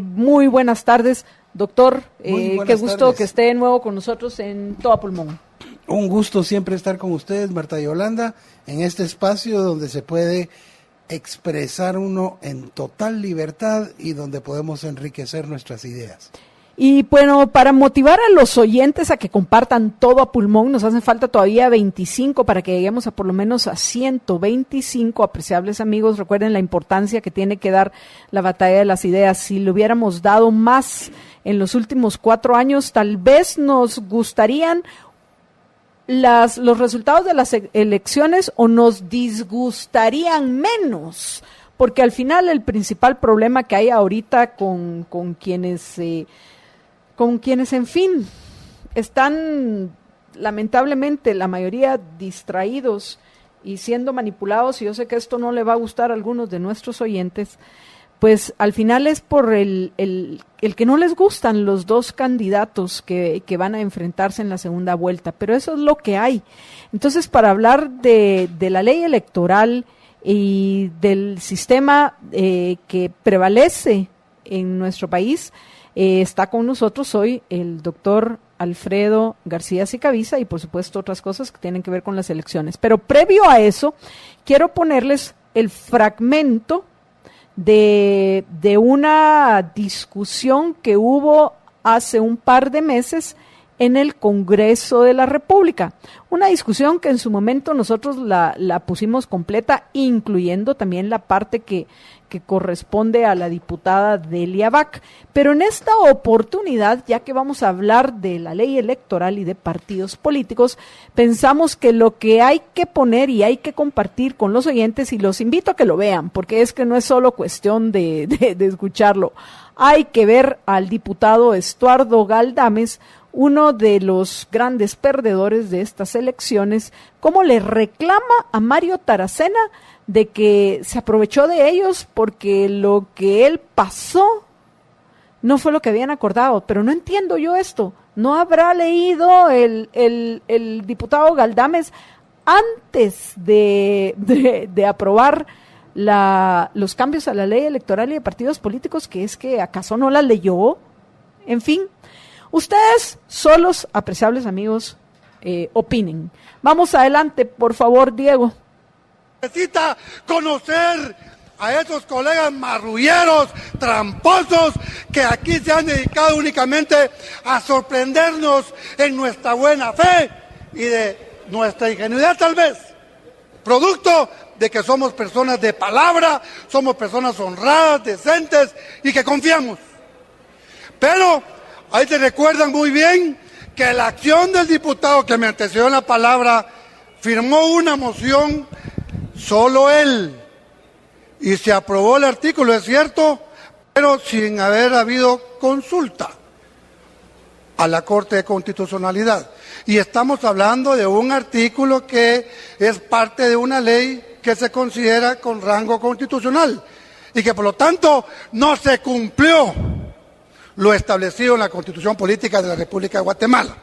muy buenas tardes. Doctor, qué gusto tardes. Que esté de nuevo con nosotros en Todo a Pulmón. Un gusto siempre estar con ustedes, Marta Yolanda, en este espacio donde se puede expresar uno en total libertad y donde podemos enriquecer nuestras ideas. Y bueno, para motivar a los oyentes a que compartan Todo a Pulmón, nos hacen falta todavía 25 para que lleguemos a por lo menos a 125 apreciables amigos. Recuerden la importancia que tiene que dar la batalla de las ideas. Si le hubiéramos dado más en los últimos 4 años, tal vez nos gustarían los resultados de las elecciones o nos disgustarían menos, porque al final el principal problema que hay ahorita con quienes, en fin, están lamentablemente la mayoría distraídos y siendo manipulados, y yo sé que esto no le va a gustar a algunos de nuestros oyentes, pues al final es por el que no les gustan los dos candidatos que van a enfrentarse en la segunda vuelta, pero eso es lo que hay. Entonces, para hablar de la ley electoral y del sistema que prevalece en nuestro país, está con nosotros hoy el doctor Alfredo García Sicavisa y por supuesto otras cosas que tienen que ver con las elecciones. Pero previo a eso, quiero ponerles el fragmento de una discusión que hubo hace un par de meses en el Congreso de la República. Una discusión que en su momento nosotros la pusimos completa, incluyendo también la parte que corresponde a la diputada Delia Bach. Pero en esta oportunidad, ya que vamos a hablar de la ley electoral y de partidos políticos, pensamos que lo que hay que poner y hay que compartir con los oyentes, y los invito a que lo vean, porque es que no es solo cuestión de escucharlo, hay que ver al diputado Estuardo Galdames, uno de los grandes perdedores de estas elecciones, cómo le reclama a Mario Taracena de que se aprovechó de ellos porque lo que él pasó no fue lo que habían acordado. Pero no entiendo yo esto. ¿No habrá leído el diputado Galdames antes de aprobar los cambios a la ley electoral y de partidos políticos, que es que acaso no la leyó? En fin, ustedes solos, apreciables amigos, opinen. Vamos adelante, por favor, Diego. Necesita conocer a esos colegas marrulleros, tramposos, que aquí se han dedicado únicamente a sorprendernos en nuestra buena fe y de nuestra ingenuidad, tal vez, producto de que somos personas de palabra, somos personas honradas, decentes y que confiamos. Pero ahí se recuerdan muy bien que la acción del diputado que me antecedió en la palabra firmó una moción, solo él, y se aprobó el artículo, es cierto, pero sin haber habido consulta a la Corte de Constitucionalidad. Y estamos hablando de un artículo que es parte de una ley que se considera con rango constitucional y que por lo tanto no se cumplió lo establecido en la Constitución Política de la República de Guatemala.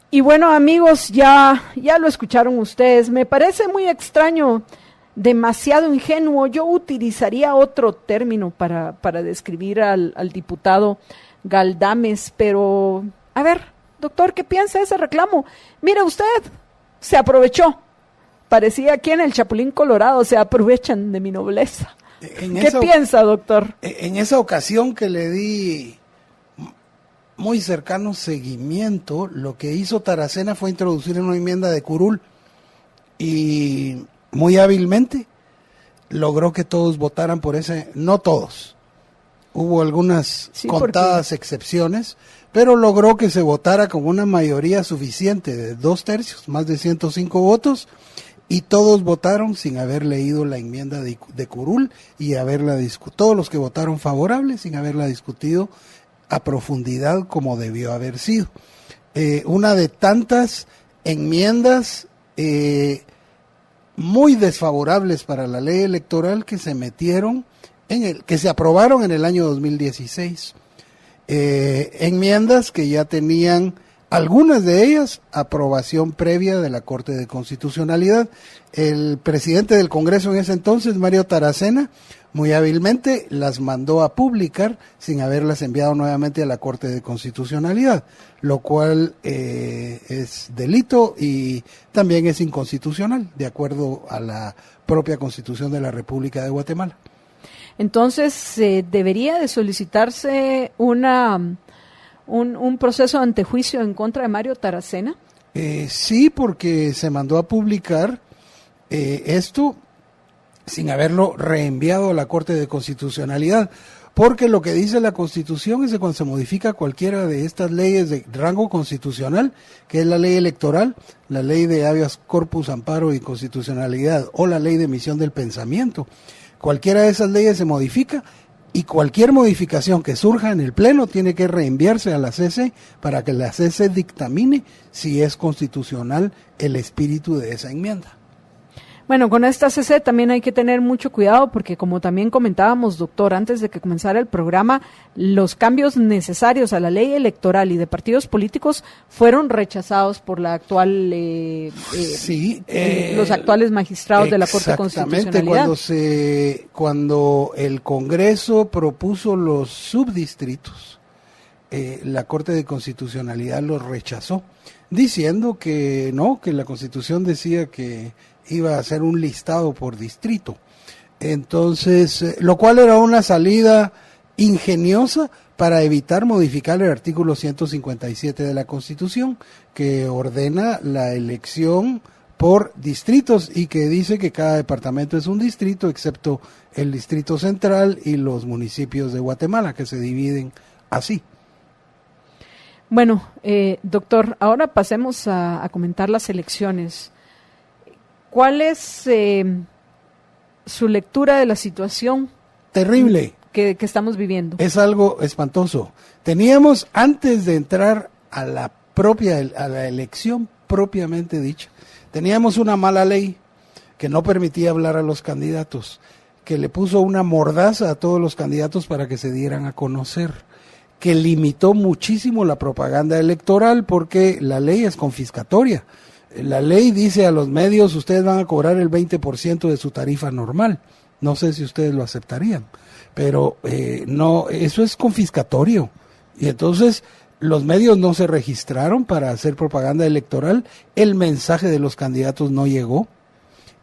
Y bueno, amigos, ya lo escucharon ustedes. Me parece muy extraño, demasiado ingenuo. Yo utilizaría otro término para describir al diputado Galdames, pero a ver, doctor, ¿qué piensa de ese reclamo? Mire usted, se aprovechó. Parecía aquí en el Chapulín Colorado, se aprovechan de mi nobleza. ¿Qué piensa, doctor? En esa ocasión que le di muy cercano seguimiento, lo que hizo Taracena fue introducir una enmienda de curul y muy hábilmente logró que todos votaran por ese, no todos, hubo algunas contadas excepciones, pero logró que se votara con una mayoría suficiente de 2/3, más de 105 votos, y todos votaron sin haber leído la enmienda de curul y haberla discutido, todos los que votaron favorables sin haberla discutido a profundidad como debió haber sido. Una de tantas enmiendas muy desfavorables para la ley electoral que se metieron que se aprobaron en el año 2016. Enmiendas que ya tenían, algunas de ellas, aprobación previa de la Corte de Constitucionalidad. El presidente del Congreso en ese entonces, Mario Taracena, muy hábilmente las mandó a publicar sin haberlas enviado nuevamente a la Corte de Constitucionalidad, lo cual es delito y también es inconstitucional, de acuerdo a la propia Constitución de la República de Guatemala. Entonces, ¿debería de solicitarse un proceso de antejuicio en contra de Mario Taracena? Sí, porque se mandó a publicar esto sin haberlo reenviado a la Corte de Constitucionalidad, porque lo que dice la Constitución es que cuando se modifica cualquiera de estas leyes de rango constitucional, que es la ley electoral, la ley de habeas corpus, amparo y constitucionalidad, o la ley de emisión del pensamiento, cualquiera de esas leyes se modifica, y cualquier modificación que surja en el Pleno tiene que reenviarse a la CC para que la CC dictamine si es constitucional el espíritu de esa enmienda. Bueno, con esta CC también hay que tener mucho cuidado porque, como también comentábamos, doctor, antes de que comenzara el programa, los cambios necesarios a la ley electoral y de partidos políticos fueron rechazados por la actual los actuales magistrados de la Corte de Constitucionalidad. Cuando el Congreso propuso los subdistritos, la Corte de Constitucionalidad los rechazó, diciendo que no, que la Constitución decía que iba a hacer un listado por distrito. Entonces, lo cual era una salida ingeniosa para evitar modificar el artículo 157 de la Constitución, que ordena la elección por distritos y que dice que cada departamento es un distrito, excepto el Distrito Central y los municipios de Guatemala, que se dividen así. Bueno, doctor, ahora pasemos a comentar las elecciones. ¿Cuál es su lectura de la situación? Terrible. Que estamos viviendo. Es algo espantoso. Teníamos, antes de entrar a la elección propiamente dicha, teníamos una mala ley que no permitía hablar a los candidatos, que le puso una mordaza a todos los candidatos para que se dieran a conocer, que limitó muchísimo la propaganda electoral porque la ley es confiscatoria. La ley dice a los medios, ustedes van a cobrar el 20% de su tarifa normal. No sé si ustedes lo aceptarían, pero no, eso es confiscatorio. Y entonces los medios no se registraron para hacer propaganda electoral, el mensaje de los candidatos no llegó,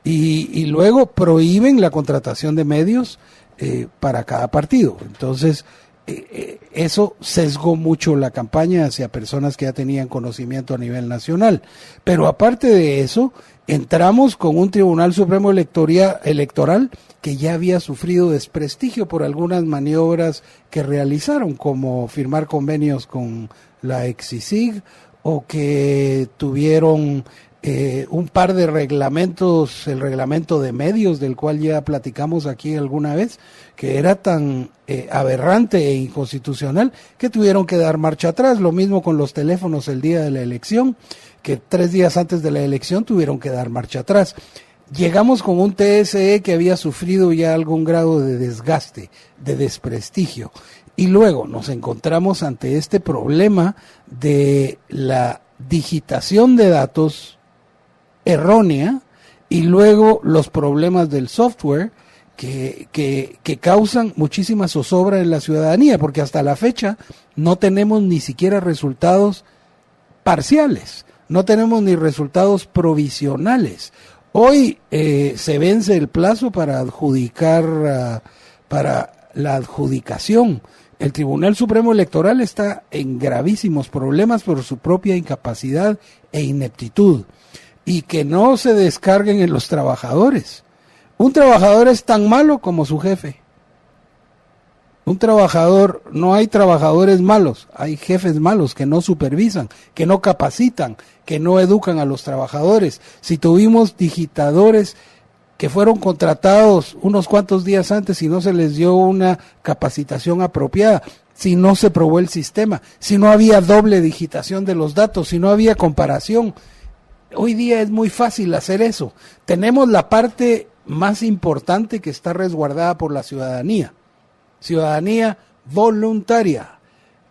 y luego prohíben la contratación de medios para cada partido. Entonces, eso sesgó mucho la campaña hacia personas que ya tenían conocimiento a nivel nacional. Pero aparte de eso, entramos con un Tribunal Supremo Electoral que ya había sufrido desprestigio por algunas maniobras que realizaron, como firmar convenios con la Exisig, o que tuvieron un par de reglamentos, el reglamento de medios, del cual ya platicamos aquí alguna vez, que era tan aberrante e inconstitucional que tuvieron que dar marcha atrás. Lo mismo con los teléfonos el día de la elección, que 3 días antes de la elección tuvieron que dar marcha atrás. Llegamos con un TSE que había sufrido ya algún grado de desgaste, de desprestigio, y luego nos encontramos ante este problema de la digitación de datos errónea y luego los problemas del software que causan muchísima zozobra en la ciudadanía, porque hasta la fecha no tenemos ni siquiera resultados parciales, no tenemos ni resultados provisionales. Hoy se vence el plazo para adjudicar, para la adjudicación. El Tribunal Supremo Electoral está en gravísimos problemas por su propia incapacidad e ineptitud. Y que no se descarguen en los trabajadores. Un trabajador es tan malo como su jefe. Un trabajador, no hay trabajadores malos, hay jefes malos que no supervisan, que no capacitan, que no educan a los trabajadores. Si tuvimos digitadores que fueron contratados unos cuantos días antes y no se les dio una capacitación apropiada, si no se probó el sistema, si no había doble digitación de los datos, si no había comparación. Hoy día es muy fácil hacer eso. Tenemos la parte más importante que está resguardada por la ciudadanía. Ciudadanía voluntaria,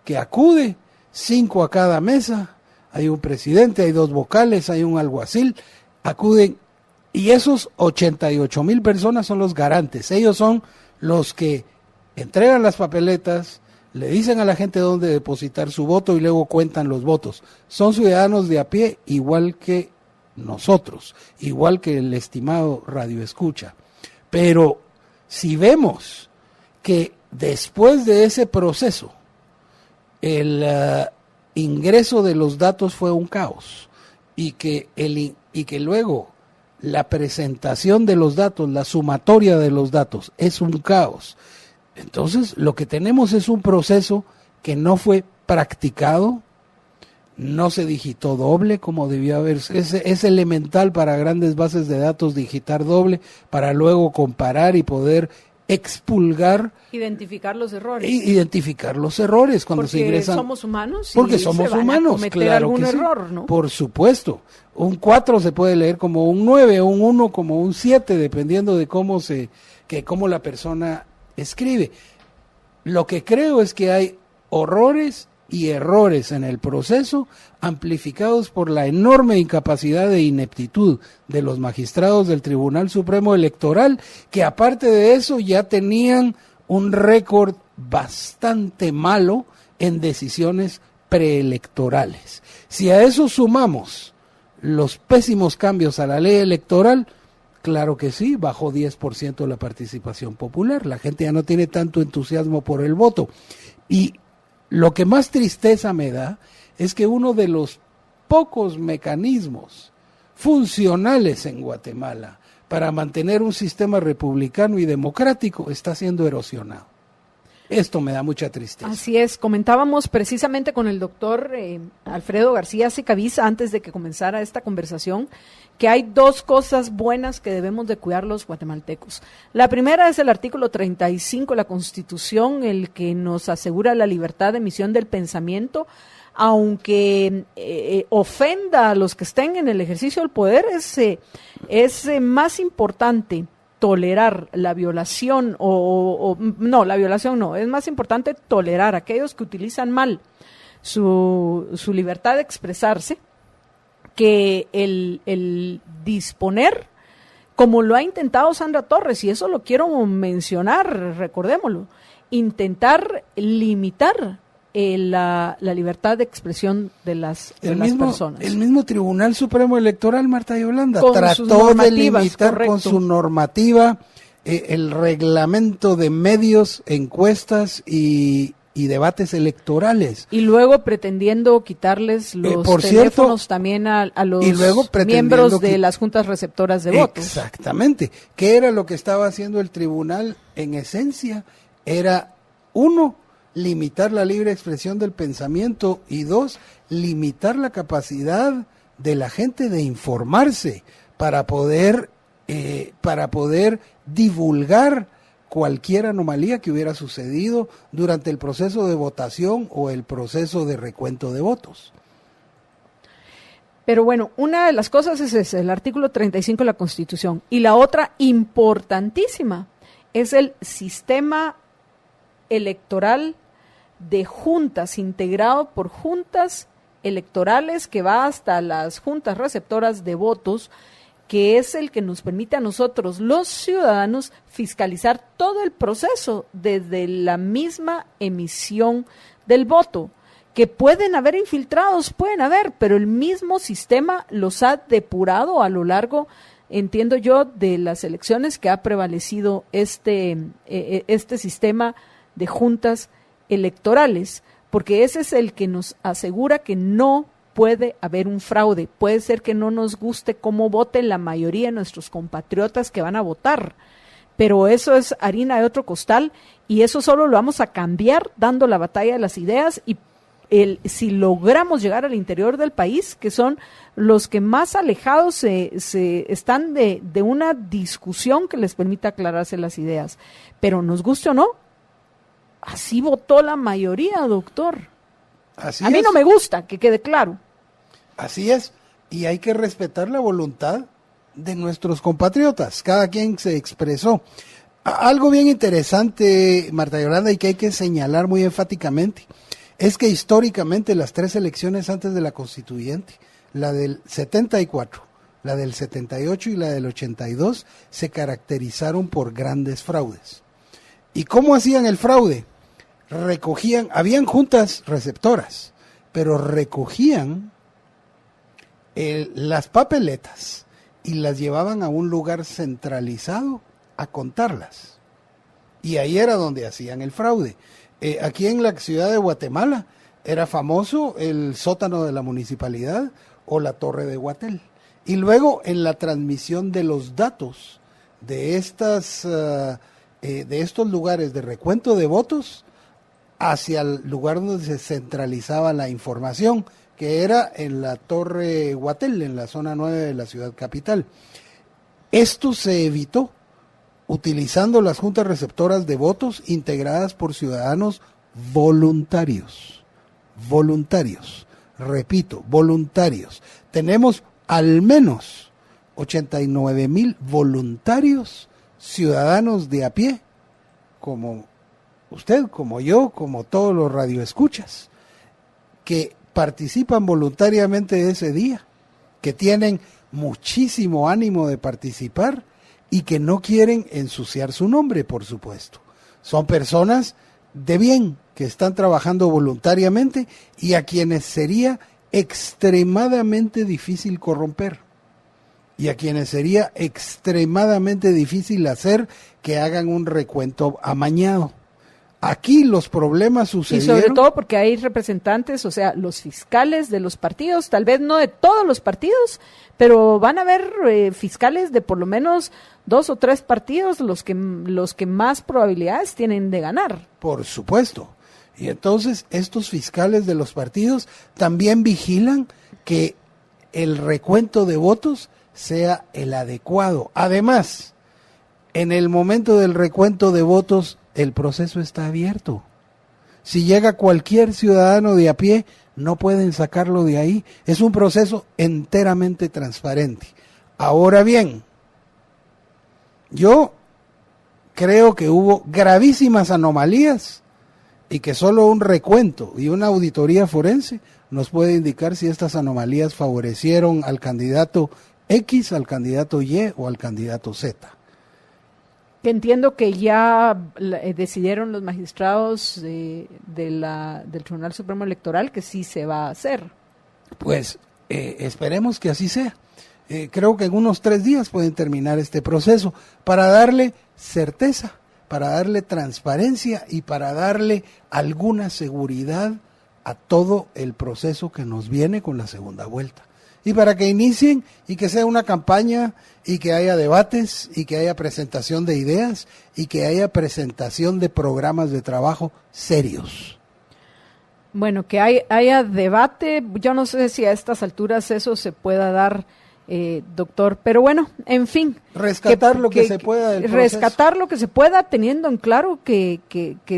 que acude, 5 a cada mesa, hay un presidente, hay 2 vocales, hay un alguacil, acuden, y esos 88,000 personas son los garantes. Ellos son los que entregan las papeletas, le dicen a la gente dónde depositar su voto y luego cuentan los votos. Son ciudadanos de a pie, igual que nosotros, igual que el estimado Radio Escucha. Pero si vemos que después de ese proceso el ingreso de los datos fue un caos y que luego la presentación de los datos, la sumatoria de los datos es un caos, entonces lo que tenemos es un proceso que no fue practicado, no se digitó doble como debía haberse. Es elemental para grandes bases de datos digitar doble para luego comparar y poder expulgar, identificar los errores. Identificar los errores cuando se ingresan. Porque somos humanos. Porque somos humanos, cometer algún error, ¿no? Por supuesto. Un 4 se puede leer como un 9, un 1 como un 7, dependiendo de cómo la persona escribe. Lo que creo es que hay horrores y errores en el proceso, amplificados por la enorme incapacidad e ineptitud de los magistrados del Tribunal Supremo Electoral, que aparte de eso ya tenían un récord bastante malo en decisiones preelectorales. Si a eso sumamos los pésimos cambios a la ley electoral, Claro que sí, bajó 10% la participación popular. La gente ya no tiene tanto entusiasmo por el voto. Y lo que más tristeza me da es que uno de los pocos mecanismos funcionales en Guatemala para mantener un sistema republicano y democrático está siendo erosionado. Esto me da mucha tristeza. Así es, comentábamos precisamente con el doctor Alfredo García Sicaviz antes de que comenzara esta conversación que hay dos cosas buenas que debemos de cuidar los guatemaltecos. La primera es el artículo 35 de la Constitución, el que nos asegura la libertad de emisión del pensamiento, aunque ofenda a los que estén en el ejercicio del poder, es más importante tolerar la violación la violación no, es más importante tolerar a aquellos que utilizan mal su libertad de expresarse que el disponer, como lo ha intentado Sandra Torres, y eso lo quiero mencionar, recordémoslo, intentar limitar la libertad de expresión de las personas. El mismo Tribunal Supremo Electoral, Marta Yolanda, con trató de limitar correcto, con su normativa el reglamento de medios, encuestas y debates electorales. Y luego pretendiendo quitarles los teléfonos también a los miembros de las juntas receptoras de votos. Exactamente. ¿Qué era lo que estaba haciendo el tribunal? En esencia, era, uno, limitar la libre expresión del pensamiento y dos, limitar la capacidad de la gente de informarse para poder divulgar cualquier anomalía que hubiera sucedido durante el proceso de votación o el proceso de recuento de votos. Pero bueno, una de las cosas es ese, el artículo 35 de la Constitución, y la otra importantísima es el sistema electoral de juntas, integrado por juntas electorales que va hasta las juntas receptoras de votos, que es el que nos permite a nosotros, los ciudadanos, fiscalizar todo el proceso desde la misma emisión del voto. Que pueden haber infiltrados, pueden haber, pero el mismo sistema los ha depurado a lo largo, entiendo yo, de las elecciones que ha prevalecido este sistema de juntas electorales, porque ese es el que nos asegura que no puede haber un fraude. Puede ser que no nos guste cómo voten la mayoría de nuestros compatriotas que van a votar, pero eso es harina de otro costal y eso solo lo vamos a cambiar dando la batalla de las ideas y si logramos llegar al interior del país, que son los que más alejados se están de una discusión que les permita aclararse las ideas. Pero nos guste o no, así votó la mayoría, doctor. Así a mí no me gusta, que quede claro. Así es, y hay que respetar la voluntad de nuestros compatriotas, cada quien se expresó. Algo bien interesante, Marta Yolanda, y que hay que señalar muy enfáticamente, es que históricamente las tres elecciones antes de la constituyente, la del 74, la del 78 y la del 82, se caracterizaron por grandes fraudes. ¿Y cómo hacían el fraude? Habían juntas receptoras, pero recogían las papeletas y las llevaban a un lugar centralizado a contarlas. Y ahí era donde hacían el fraude. Aquí en la ciudad de Guatemala era famoso el sótano de la municipalidad o la torre de Guatel. Y luego en la transmisión de los datos de estos lugares de recuento de votos hacia el lugar donde se centralizaba la información, que era en la Torre Guatel, en la zona 9 de la ciudad capital. Esto se evitó utilizando las juntas receptoras de votos integradas por ciudadanos voluntarios. Voluntarios, repito, voluntarios. Tenemos al menos 89,000 voluntarios ciudadanos de a pie, como usted, como yo, como todos los radioescuchas, que participan voluntariamente ese día, que tienen muchísimo ánimo de participar y que no quieren ensuciar su nombre, por supuesto. Son personas de bien que están trabajando voluntariamente y a quienes sería extremadamente difícil corromper. y a quienes sería extremadamente difícil hacer que hagan un recuento amañado. Aquí los problemas sucedieron. Y sobre todo porque hay representantes, o sea, los fiscales de los partidos, tal vez no de todos los partidos, pero van a haber fiscales de por lo menos 2 o 3 partidos los que más probabilidades tienen de ganar. Por supuesto. Y entonces estos fiscales de los partidos también vigilan que el recuento de votos sea el adecuado. Además, en el momento del recuento de votos, el proceso está abierto. Si llega cualquier ciudadano de a pie, no pueden sacarlo de ahí. Es un proceso enteramente transparente. Ahora bien, yo creo que hubo gravísimas anomalías y que solo un recuento y una auditoría forense nos puede indicar si estas anomalías favorecieron al candidato X, al candidato Y o al candidato Z. Que entiendo que ya decidieron los magistrados del Tribunal Supremo Electoral que sí se va a hacer. Pues esperemos que así sea. Creo que en unos 3 días pueden terminar este proceso para darle certeza, para darle transparencia y para darle alguna seguridad a todo el proceso que nos viene con la segunda vuelta. Y para que inicien y que sea una campaña y que haya debates y que haya presentación de ideas y que haya presentación de programas de trabajo serios. Bueno, que haya debate, yo no sé si a estas alturas eso se pueda dar, doctor, pero bueno, en fin. Rescatar lo que se pueda del proceso. Rescatar lo que se pueda, teniendo en claro que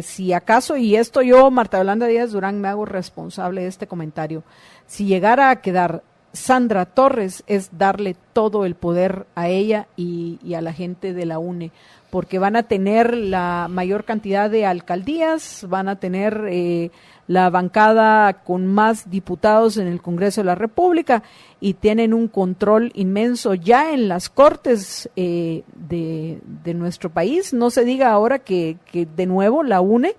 si acaso, y esto yo, Marta Yolanda Díaz Durán, me hago responsable de este comentario, si llegara a quedar Sandra Torres, es darle todo el poder a ella y a la gente de la UNE, porque van a tener la mayor cantidad de alcaldías, van a tener la bancada con más diputados en el Congreso de la República y tienen un control inmenso ya en las cortes de nuestro país. No se diga ahora que de nuevo la UNE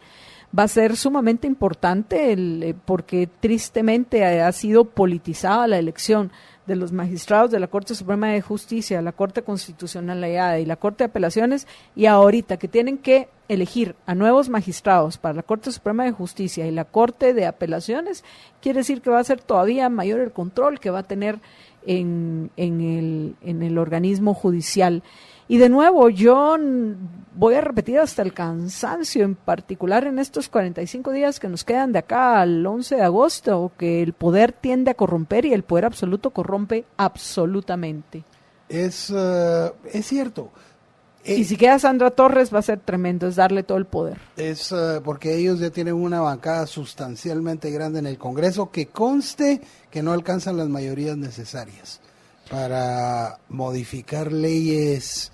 va a ser sumamente importante porque tristemente ha sido politizada la elección de los magistrados de la Corte Suprema de Justicia, la Corte Constitucional y la Corte de Apelaciones, y ahorita que tienen que elegir a nuevos magistrados para la Corte Suprema de Justicia y la Corte de Apelaciones, quiere decir que va a ser todavía mayor el control que va a tener en el organismo judicial. Y de nuevo, yo voy a repetir hasta el cansancio, en particular en estos 45 días que nos quedan de acá al 11 de agosto, que el poder tiende a corromper y el poder absoluto corrompe absolutamente. Es cierto. Y si queda Sandra Torres va a ser tremendo, es darle todo el poder. Es porque ellos ya tienen una bancada sustancialmente grande en el Congreso, que conste que no alcanzan las mayorías necesarias para modificar leyes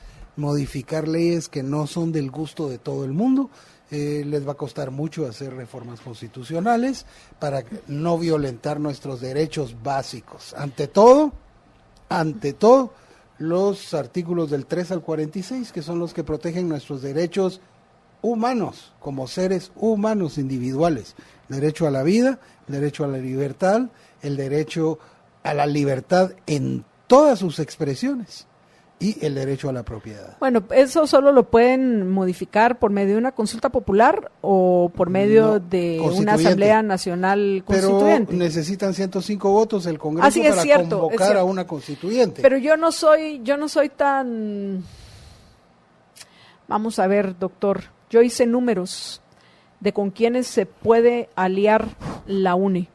que no son del gusto de todo el mundo. Les va a costar mucho hacer reformas constitucionales para no violentar nuestros derechos básicos. Ante todo, los artículos del 3 al 46, que son los que protegen nuestros derechos humanos, como seres humanos individuales. Derecho a la vida, el derecho a la libertad, el derecho a la libertad en todas sus expresiones y el derecho a la propiedad. Bueno, eso solo lo pueden modificar por medio de una consulta popular o por medio de una Asamblea Nacional Constituyente. Pero necesitan 105 votos el Congreso para convocar a una constituyente. Pero yo no soy tan... Vamos a ver, doctor, yo hice números de con quiénes se puede aliar la UNE.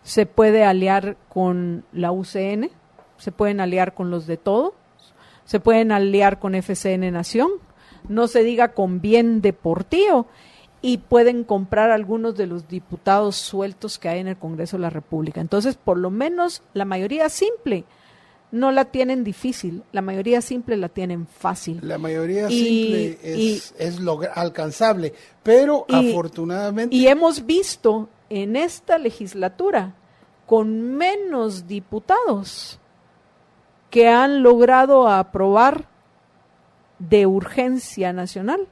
Se puede aliar con la UCN, se pueden aliar con los de todo, se pueden aliar con FCN Nación, no se diga con Bien Deportivo, y pueden comprar algunos de los diputados sueltos que hay en el Congreso de la República. Entonces, por lo menos la mayoría simple no la tienen difícil, la mayoría simple la tienen fácil. La mayoría simple es alcanzable, pero afortunadamente... Y hemos visto en esta legislatura con menos diputados que han logrado aprobar de urgencia nacional,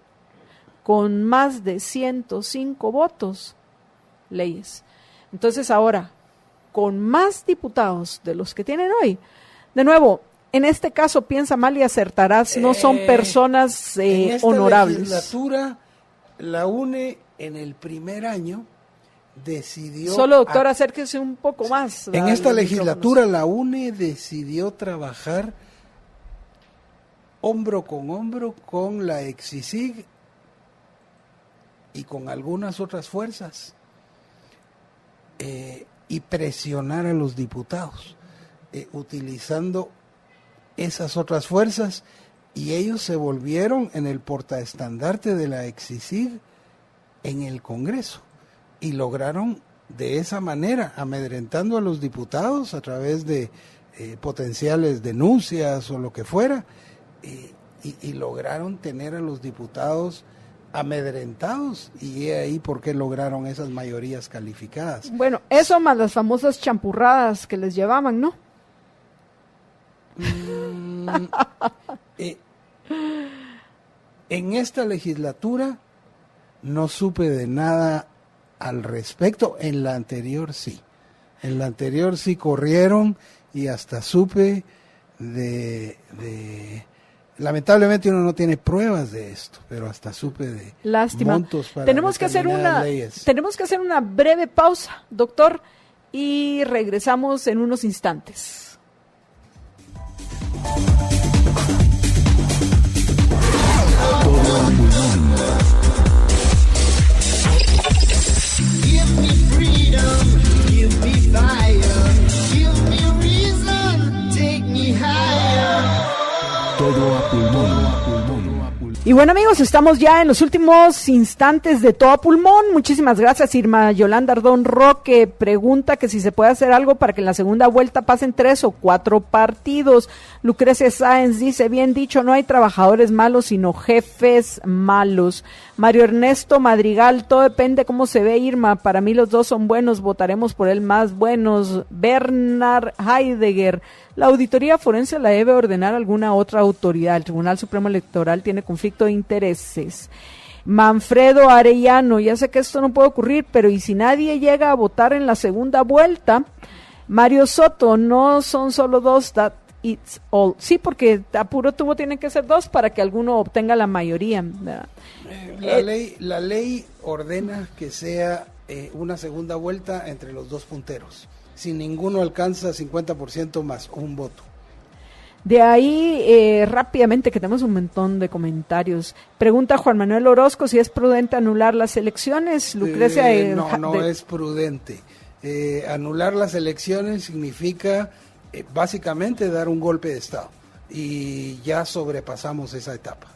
con más de 105 votos, leyes. Entonces ahora, con más diputados de los que tienen hoy, de nuevo, en este caso piensa mal y acertarás, no son personas en esta honorables. legislatura, la UNE en el primer año decidió... Solo, doctor, acérquese un poco más. En esta legislatura la UNE decidió trabajar hombro con la EXICIG y con algunas otras fuerzas y presionar a los diputados utilizando esas otras fuerzas, y ellos se volvieron en el portaestandarte de la EXICIG en el Congreso y lograron de esa manera, amedrentando a los diputados a través de potenciales denuncias o lo que fuera, y lograron tener a los diputados amedrentados, y ahí por qué lograron esas mayorías calificadas. Bueno, eso más las famosas champurradas que les llevaban, ¿no? En esta legislatura no supe de nada al respecto. En la anterior sí. En la anterior sí corrieron y hasta supe de lamentablemente uno no tiene pruebas de esto, pero hasta supe de lástima. Montos para tenemos que hacer una breve pausa, doctor, y regresamos en unos instantes. Todo a pulmón. Y bueno, amigos, estamos ya en los últimos instantes de Todo a Pulmón. Muchísimas gracias. Irma Yolanda Ardón Roque pregunta que si se puede hacer algo para que en la segunda vuelta pasen 3 o 4 partidos. Lucrecia Sáenz dice, bien dicho, no hay trabajadores malos, sino jefes malos. Mario Ernesto Madrigal, todo depende cómo se ve, Irma. Para mí los dos son buenos, votaremos por el más buenos. Bernard Heidegger, la auditoría forense la debe ordenar alguna otra autoridad. El Tribunal Supremo Electoral tiene conflicto de intereses. Manfredo Arellano, ya sé que esto no puede ocurrir, pero ¿y si nadie llega a votar en la segunda vuelta? Mario Soto, no son solo 2, that it's all. Sí, porque a puro tubo tienen que ser 2 para que alguno obtenga la mayoría. La ley ordena que sea una segunda vuelta entre los dos punteros. Si ninguno alcanza 50% más un voto. De ahí, rápidamente, que tenemos un montón de comentarios. Pregunta Juan Manuel Orozco si es prudente anular las elecciones. Lucrecia, no es prudente. Anular las elecciones significa básicamente dar un golpe de Estado. Y ya sobrepasamos esa etapa.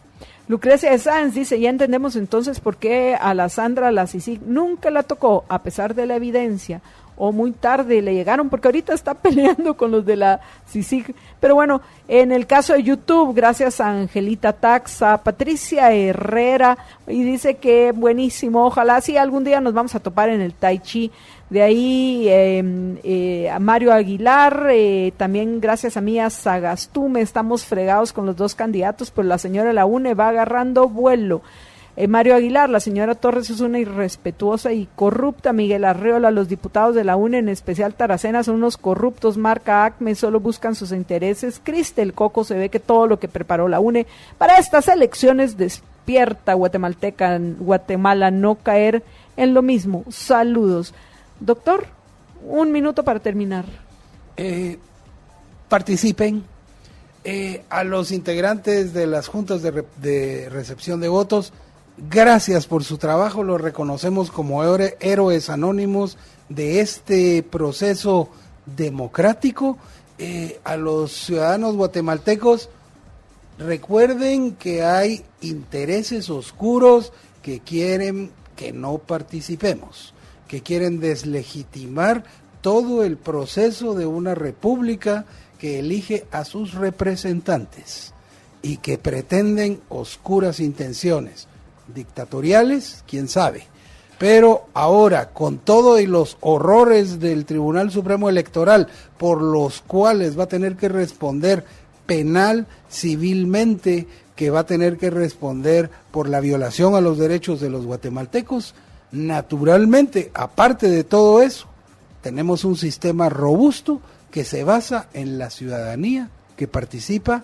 Lucrecia Sáenz dice, ya entendemos entonces por qué a la Sandra la CICIG nunca la tocó, a pesar de la evidencia, o muy tarde le llegaron, porque ahorita está peleando con los de la CICIG. Pero bueno, en el caso de YouTube, gracias a Angelita Taxa, Patricia Herrera, y dice que buenísimo, ojalá sí algún día nos vamos a topar en el Tai Chi. De ahí a Mario Aguilar, también gracias a Mía Sagastume, estamos fregados con los dos candidatos, pues la señora de la UNE va agarrando vuelo. Mario Aguilar, la señora Torres es una irrespetuosa y corrupta. Miguel Arreola, los diputados de la UNE, en especial Taracena, son unos corruptos. Marca Acme, solo buscan sus intereses. Cristel Coco, se ve que todo lo que preparó la UNE para estas elecciones despierta Guatemala no caer en lo mismo. Saludos. Doctor, un minuto para terminar. Participen. A los integrantes de las juntas de recepción de votos, gracias por su trabajo, los reconocemos como héroes anónimos de este proceso democrático. A los ciudadanos guatemaltecos, recuerden que hay intereses oscuros que quieren que no participemos, que quieren deslegitimar todo el proceso de una república que elige a sus representantes y que pretenden oscuras intenciones dictatoriales, quién sabe. Pero ahora, con todo y los horrores del Tribunal Supremo Electoral, por los cuales va a tener que responder penal, civilmente, que va a tener que responder por la violación a los derechos de los guatemaltecos, naturalmente, aparte de todo eso, tenemos un sistema robusto que se basa en la ciudadanía que participa,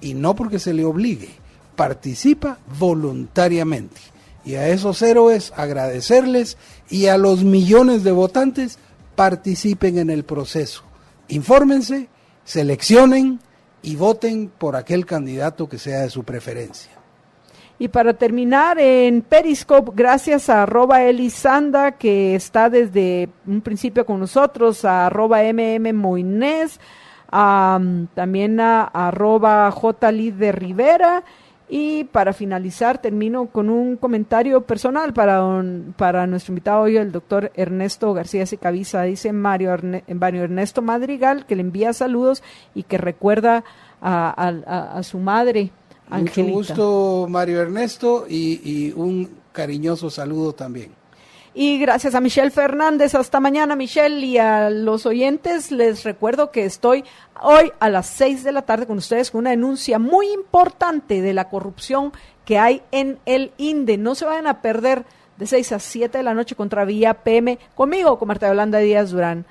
y no porque se le obligue, participa voluntariamente. Y a esos héroes agradecerles, y a los millones de votantes, participen en el proceso. Infórmense, seleccionen y voten por aquel candidato que sea de su preferencia. Y para terminar, en Periscope, gracias a @Elisanda, que está desde un principio con nosotros, a @MMMoines, también a @JLid de Rivera. Y para finalizar, termino con un comentario personal para nuestro invitado hoy, el doctor Ernesto García Secaviza. Dice Mario Ernesto Madrigal, que le envía saludos y que recuerda a su madre, Angelita. Mucho gusto, Mario Ernesto, y un cariñoso saludo también. Y gracias a Michelle Fernández. Hasta mañana, Michelle. Y a los oyentes les recuerdo que estoy hoy a las 6 de la tarde con ustedes con una denuncia muy importante de la corrupción que hay en el INDE. No se vayan a perder, de 6 a 7 de la noche, contra Vía PM, conmigo, con Marta Yolanda Díaz Durán.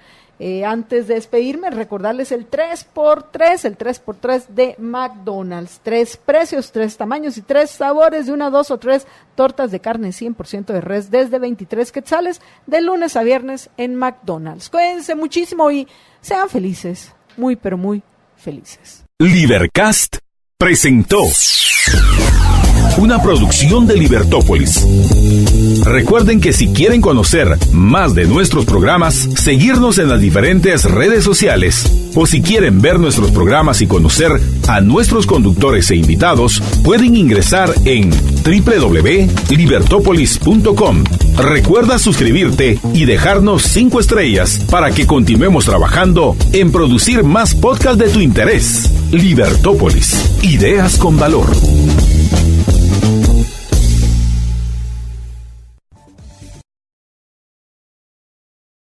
Antes de despedirme, recordarles el 3x3 de McDonald's. 3 precios, 3 tamaños y 3 sabores de 1, 2 o 3 tortas de carne 100% de res desde 23 quetzales de lunes a viernes en McDonald's. Cuídense muchísimo y sean felices, muy pero muy felices. Libercast presentó una producción de Libertópolis. Recuerden que si quieren conocer más de nuestros programas, seguirnos en las diferentes redes sociales, o si quieren ver nuestros programas y conocer a nuestros conductores e invitados, pueden ingresar en www.libertopolis.com. Recuerda suscribirte y dejarnos 5 estrellas para que continuemos trabajando en producir más podcasts de tu interés. Libertópolis, ideas con valor.